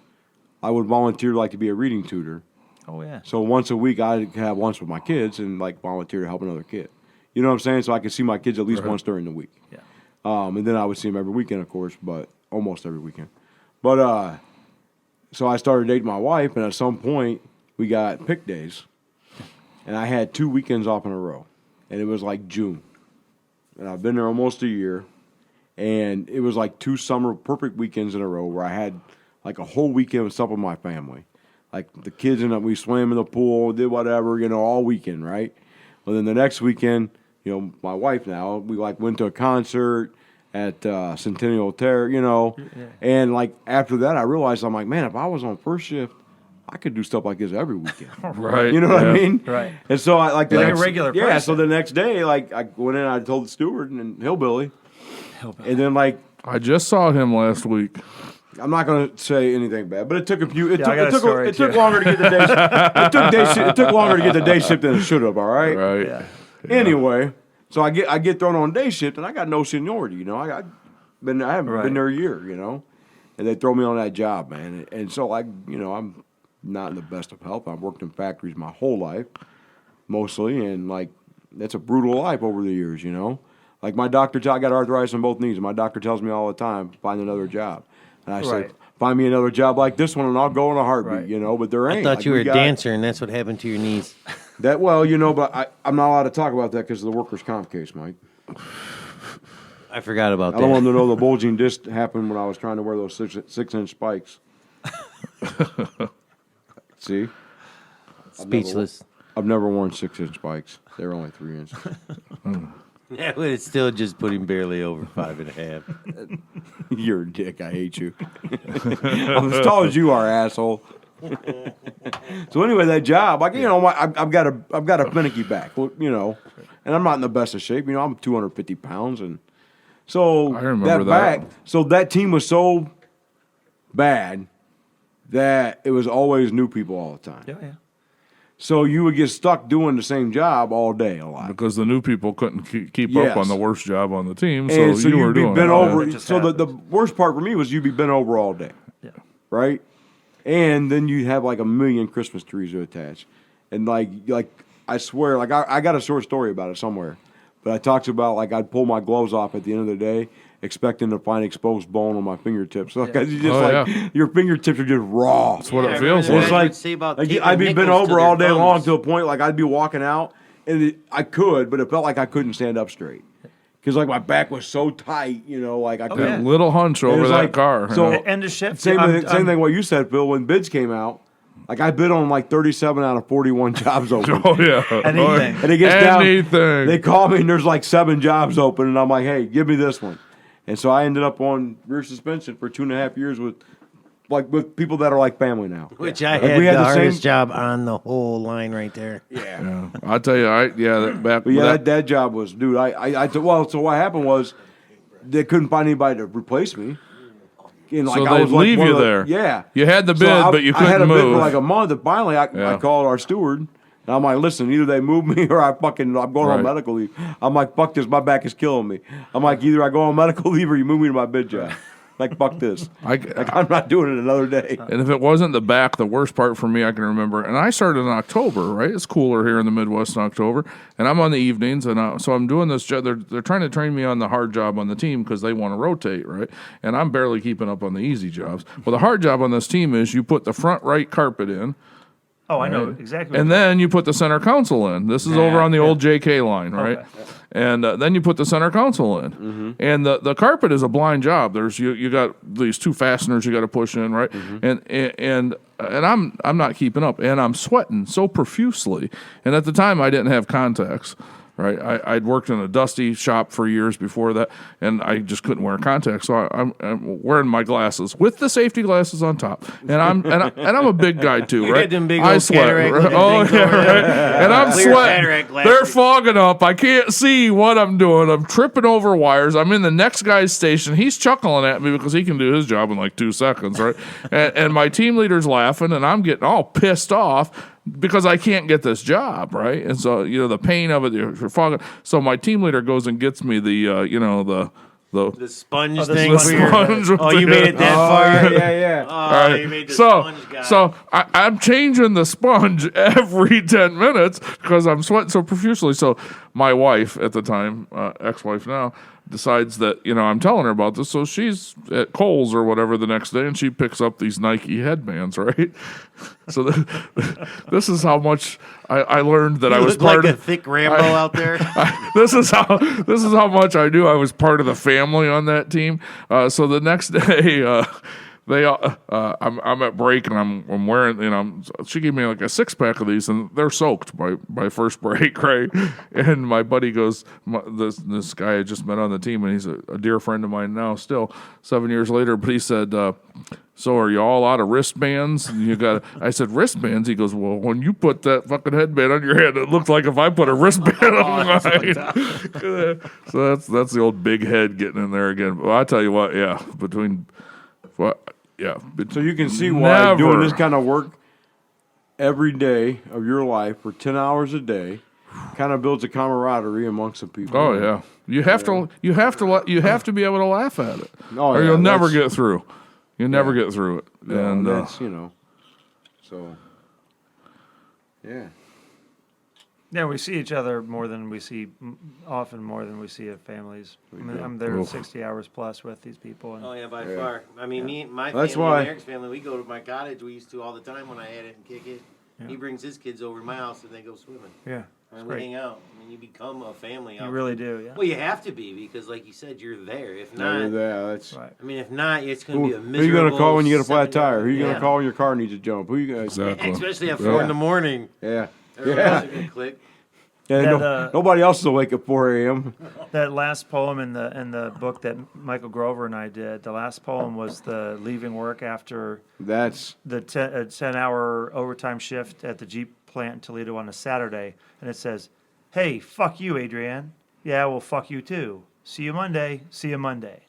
I would volunteer like to be a reading tutor. Oh yeah. So once a week I'd have lunch with my kids and like volunteer to help another kid. You know what I'm saying? So I could see my kids at least once during the week. Yeah. And then I would see them every weekend, of course, but almost every weekend. But so I started dating my wife, and at some point we got pick days, and I had 2 weekends off in a row, and it was like June, and I've been there almost a year, and it was like 2 summer perfect weekends in a row where I had like a whole weekend with stuff with my family, like the kids we swam in the pool, did whatever, all weekend, right? Well, then the next weekend. My wife now, we like went to a concert at Centennial Terrace, and like after that I realized, I'm like, man, if I was on first shift, I could do stuff like this every weekend. Right. You know what I mean? Right. And so I like a regular person. Yeah, so the next day, like I went in, I told the steward and Hillbilly. And then like I just saw him last week. I'm not going to say anything bad, but it took a few. It took longer to get the day. It took longer to get the day shift than it should have. All right. Right. Yeah. Anyway, so I get thrown on day shift, and I got no seniority. I haven't been there a year. And they throw me on that job, man. And so I'm not in the best of health. I've worked in factories my whole life, mostly, and like it's a brutal life over the years. Like my doctor, I got arthritis in both knees, and my doctor tells me all the time, find another job. And I say, find me another job like this one, and I'll go in a heartbeat, But there ain't. I thought you were a dancer, and that's what happened to your knees. But I'm not allowed to talk about that because of the workers' comp case, Mike. I forgot about that. I don't want them to know the bulging disc happened when I was trying to wear those 6-inch spikes. See? Speechless. I've never worn 6-inch spikes. They were only 3 inches. Yeah, but it's still just putting barely over 5.5. You're a dick. I hate you. I'm as tall as you are, asshole. So anyway, that job, like I've got a finicky back, and I'm not in the best of shape. I'm 250 pounds, and so I remember that. So that team was so bad that it was always new people all the time. Yeah. So you would get stuck doing the same job all day a lot. Because the new people couldn't keep up on the worst job on the team, so and you were be doing bent it. over. It So the worst part for me was you'd be bent over all day. Yeah. Right? And then you'd have like a million Christmas trees to attach. And like I swear, like I got a short story about it somewhere. But I talked about like I'd pull my gloves off at the end of the day expecting to find exposed bone on my fingertips. So you just your fingertips are just raw. That's what it feels like. It's like I'd be bent over all day long to a point like I'd be walking out and I could, but it felt like I couldn't stand up straight. Because like my back was so tight, like I couldn't. That little hunch over that car. So End of shift. Same thing what you said, Phil, when bids came out. Like I bid on like 37 out of 41 jobs open. Oh yeah, Anything. And it gets down. Anything. They call me and there's like 7 jobs open, and I'm like, hey, give me this one. And so I ended up on rear suspension for 2.5 years with people that are like family now. Which I had the hardest job on the whole line right there. Yeah. I'll tell you, that job was, dude. So what happened was they couldn't find anybody to replace me. And so they'd leave you there. Yeah. You had the bid, but you couldn't move. I had a bid for like a month, and finally I called our steward. And I'm like, listen, either they move me or I'm going on medical leave. I'm like, fuck this, my back is killing me. I'm like, either I go on medical leave or you move me to my bid job. Like, fuck this. Like, I'm not doing it another day. And if it wasn't the back, the worst part for me, I can remember. And I started in October, right? It's cooler here in the Midwest in October, and I'm on the evenings, and so I'm doing this job. They're trying to train me on the hard job on the team because they want to rotate, right? And I'm barely keeping up on the easy jobs. Well, the hard job on this team is you put the front right carpet in. Oh, I know exactly. And then you put the center console in. This is over on the old JK line, right? Okay. And then you put the center console in. Mm-hmm. And the carpet is a blind job. There's you got these two fasteners you got to push in, right? Mm-hmm. And I'm not keeping up, and I'm sweating so profusely. And at the time, I didn't have contacts. Right, I'd worked in a dusty shop for years before that, and I just couldn't wear contacts. So I'm wearing my glasses with the safety glasses on top, and I'm a big guy too, right? got them big I old sweat, cataract right? looking Oh things yeah, over there. right. And I'm Clear sweating. cataract glasses. They're fogging up. I can't see what I'm doing. I'm tripping over wires. I'm in the next guy's station. He's chuckling at me because he can do his job in like 2 seconds, right? and my team leader's laughing, and I'm getting all pissed off because I can't get this job, right? And so, the pain of it, you're fogging. So my team leader goes and gets me the sponge the thing. sponge. for your- Sponge with oh, you the- made it that far? Yeah. Oh, you made the so, sponge guy. so I'm changing the sponge every 10 minutes because I'm sweating so profusely. So my wife at the time, ex-wife now, decides that, I'm telling her about this. So she's at Kohl's or whatever the next day, and she picks up these Nike headbands, right? So this is how much I learned that I was look part like of a thick Rambo out there. this is how much I knew I was part of the family on that team. So the next day, I'm at break and I'm wearing, she gave me like a 6-pack of these and they're soaked by first break, right? And my buddy goes, this guy I just met on the team, and he's a dear friend of mine now, still 7 years later. But he said, "So are you all out of wristbands?" And I said, "Wristbands?" He goes, "Well, when you put that fucking headband on your head, it looked like if I put a wristband on mine." So that's the old big head getting in there again. But I tell you what, yeah, So you can see why Never. doing this kind of work every day of your life for 10 hours a day kind of builds a camaraderie amongst the people. Oh yeah, you have to be able to laugh at it, Oh, or yeah, you'll never that's- get through. You never get through it, Yeah, and that's, so, yeah. Yeah, we see each other more than we see our families. I'm there 60 hours plus with these people. And Oh yeah, by far. I mean, my That's family, why- and Eric's family, we go to my cottage. We used to all the time when I had it and kick it. Yeah. He brings his kids over to my house and they go swimming. yeah, And we great. hang out. I mean, you become a family. You out really there. do. Yeah. Well, you have to be because, like you said, you're there. If not, Yeah, that's. Right. I mean, if not, it's going to be a Who miserable. are you going to call when you get a flat 7 tire? Who are you going Yeah. to call when your car needs a jump? Who you guys? exactly. Especially at Yeah. 4 in the morning. Yeah. Everyone's Yeah. going to click. Yeah, That, nobody else is awake at 4 a.m. That last poem in the book that Michael Grover and I did. The last poem was the leaving work after That's the 10-hour overtime shift at the Jeep plant in Toledo on a Saturday, and it says, "Hey, fuck you, Adrian. Yeah, well, fuck you too. See you Monday. See you Monday."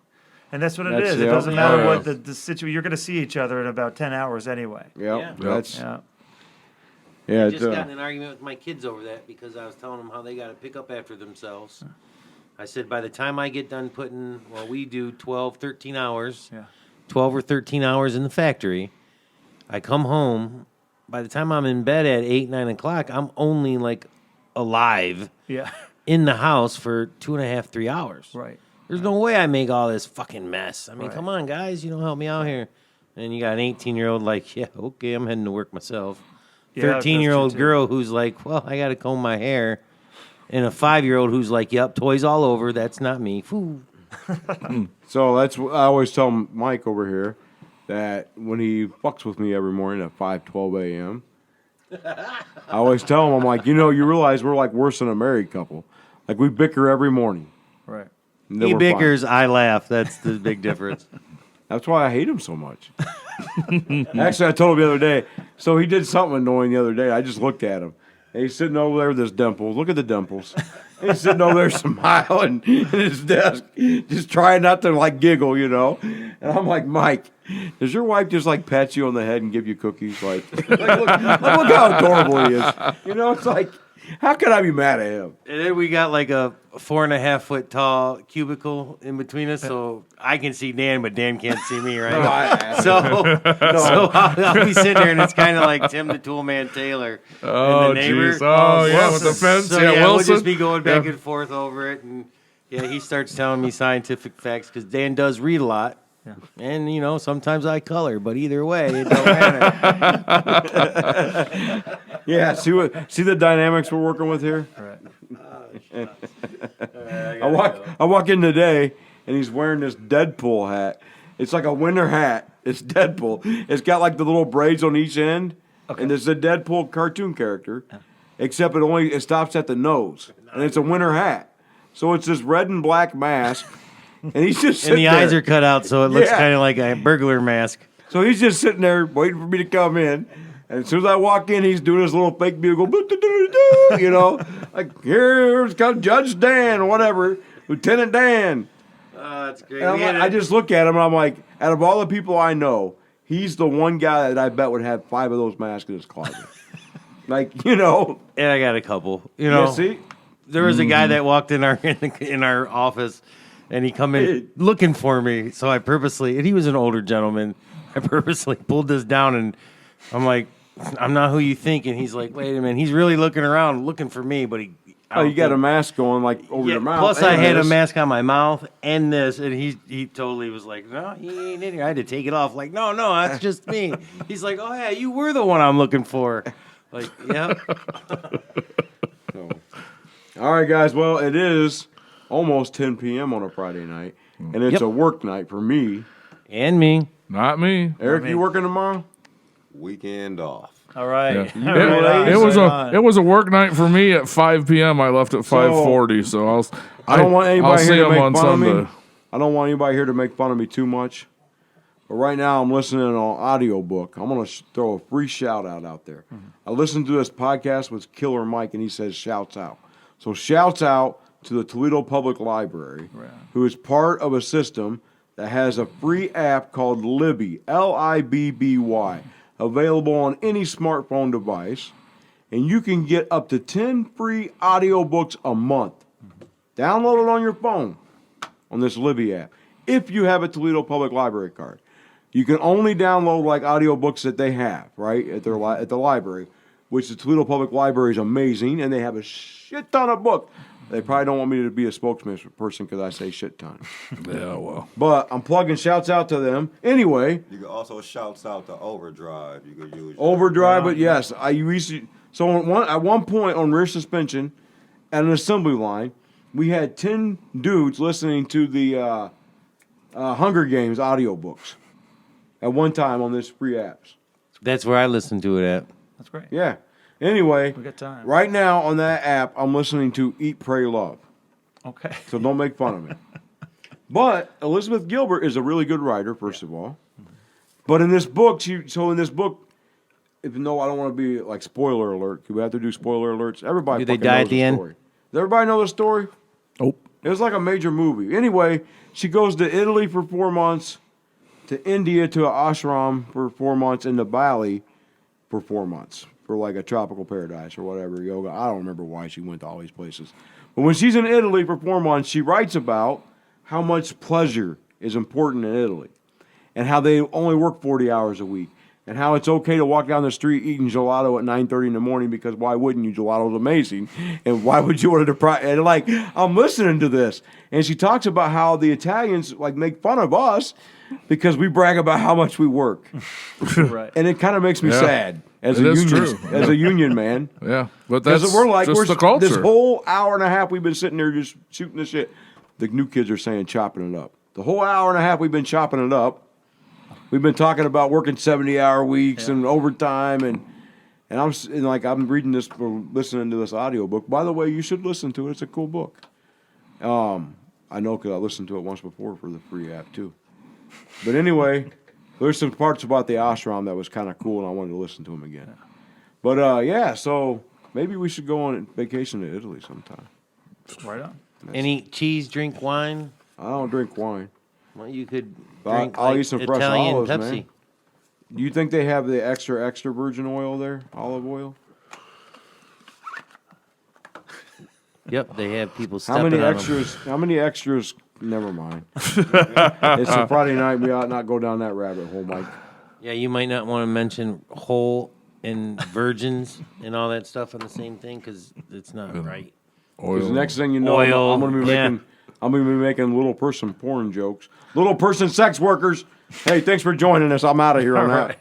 And that's what it That's is. It the- doesn't matter yeah. what the situation. You're going to see each other in about 10 hours anyway. yeah. Yeah. That's Yeah. yeah. I It's, just got in an argument with my kids over that because I was telling them how they got to pick up after themselves. I said, by the time I get done putting, we do 12, 13 hours, Yeah. 12 or 13 hours in the factory. I come home. By the time I'm in bed at 8, 9 o'clock, I'm only like alive Yeah. in the house for 2.5, 3 hours. Right. There's no way I make all this fucking mess. I mean, Right. come on, guys, help me out here. And you got an 18-year-old like, yeah, okay, I'm heading to work myself. Yeah, that's 13-year-old true, too. girl who's like, well, I got to comb my hair. And a 5-year-old who's like, yep, toys all over. That's not me. Whew. So that's what I always tell Mike over here that when he fucks with me every morning at 5:12 a.m. I always tell him, I'm like, you realize we're like worse than a married couple. Like we bicker every morning. Right. and then He we're fine. bickers, I laugh. That's the big difference. That's why I hate him so much. Actually, I told him the other day. So he did something annoying the other day. I just looked at him. And he's sitting over there with his dimples. Look at the dimples. And he's sitting over there smiling at his desk, just trying not to like giggle, And I'm like, Mike, does your wife just like pat you on the head and give you cookies? Like look how adorable he is. It's like How could I be mad at him? And then we got like a 4.5 foot tall cubicle in between us, so I can see Dan, but Dan can't see me, right? So I'll be sitting there, and it's kind of like Tim the Toolman Taylor Oh, and the neighbor. jeez. Oh, yeah, with Wilson. the fence. So yeah, we'll Wilson. just be going back and forth over it, and he starts telling me scientific facts because Dan does read a lot. Yeah. And, sometimes I color, but either way, it don't matter. Yeah, see the dynamics we're working with here? Right. I walk in today, and he's wearing this Deadpool hat. It's like a winter hat. It's Deadpool. It's got like the little braids on each end, and it's a Deadpool cartoon character, except it stops at the nose, and it's a winter hat. So it's this red and black mask, and he's just And sitting the there. eyes are cut out, so it looks Yeah. kind of like a burglar mask. So he's just sitting there waiting for me to come in. And as soon as I walk in, he's doing his little fake bugle, like, here's come Judge Dan, or whatever, Lieutenant Dan. Oh, that's great. And I just look at him, and I'm like, out of all the people I know, he's the one guy that I bet would have 5 of those masks in his closet. And I got a couple. Yeah, see? There was a guy that walked in our office, and he come in looking for me. So I purposely, and he was an older gentleman, I purposely pulled this down, and I'm like, I'm not who you think. And he's like, wait a minute, he's really looking around, looking for me, but You got a mask going, like, over your mouth. Plus, and I had a this. mask on my mouth and this, and he totally was like, no, he ain't in here. I had to take it off. Like, no, that's just me. He's like, oh yeah, you were the one I'm looking for. Like, yeah. So. All right, guys. Well, it is almost 10 p.m. on a Friday night, and it's a work night for me. And me. Not me. Eric, you working tomorrow? Weekend off. All right. Yeah. It was a work night for me at 5 p.m. I left at 5:40, so I don't want anybody I'll see here to him make on fun of Sunday. me. I don't want anybody here to make fun of me too much. But right now, I'm listening on audiobook. I'm going to throw a free shout-out out there. I listened to this podcast with Killer Mike, and he says shouts out. So shouts out to the Toledo Public Library, who is part of a system that has a free app called Libby, Libby, available on any smartphone device. And you can get up to 10 free audiobooks a month. Download it on your phone on this Libby app if you have a Toledo Public Library card. You can only download like audiobooks that they have, right, at the library, which the Toledo Public Library is amazing, and they have a shit ton of books. They probably don't want me to be a spokesperson because I say shit ton. Yeah, well. But I'm plugging shouts out to them. Anyway. You can also shouts out to Overdrive. You could use Overdrive, but yes. At one point on rear suspension at an assembly line, we had 10 dudes listening to the Hunger Games audiobooks at one time on this free apps. That's where I listened to it at. That's great. Yeah. Anyway, We got time. right now on that app, I'm listening to Eat, Pray, Love. Okay. So don't make fun of me. But Elizabeth Gilbert is a really good writer, first of all. But in this book, even though I don't want to be like spoiler alert, we have to do spoiler alerts. Everybody Do they fucking die knows at the the end? story. Does everybody know the story? Nope. It was like a major movie. Anyway, she goes to Italy for 4 months, to India to an ashram for 4 months, and to Bali for 4 months for like a tropical paradise or whatever, yoga. I don't remember why she went to all these places. But when she's in Italy for 4 months, she writes about how much pleasure is important in Italy and how they only work 40 hours a week and how it's okay to walk down the street eating gelato at 9:30 in the morning because why wouldn't you? Gelato's amazing. And why would you want to deprive? And like, I'm listening to this. And she talks about how the Italians like make fun of us because we brag about how much we work. Right. And it kind of makes me Yeah. sad as It a is union, true. as a union man. Yeah, but that's Because we're just the culture. this whole hour and a half we've been sitting there just shooting the shit. The new kids are saying chopping it up. The whole hour and a half we've been chopping it up. We've been talking about working 70-hour weeks and overtime and I'm reading this or listening to this audiobook. By the way, you should listen to it. It's a cool book. I know because I listened to it once before for the free app too. But anyway, there's some parts about the ashram that was kind of cool, and I wanted to listen to them again. But so maybe we should go on vacation to Italy sometime. Right on. And eat cheese, drink wine. I don't drink wine. Well, you could I'll drink eat like some fresh Italian olives, Pepsi. man. Do you think they have the extra virgin oil there? Olive oil? Yep, they have people How stepping many on 'em. extras? How many extras? Never mind. It's a Friday night. We ought not go down that rabbit hole, Mike. Yeah, you might not want to mention whole and virgins and all that stuff on the same thing because it's not right. Because Oil. the next thing you know, Oil, I'm gonna be yeah. making. I'm gonna be making little person porn jokes. Little person sex workers. Hey, thanks for joining us. I'm out of here on that.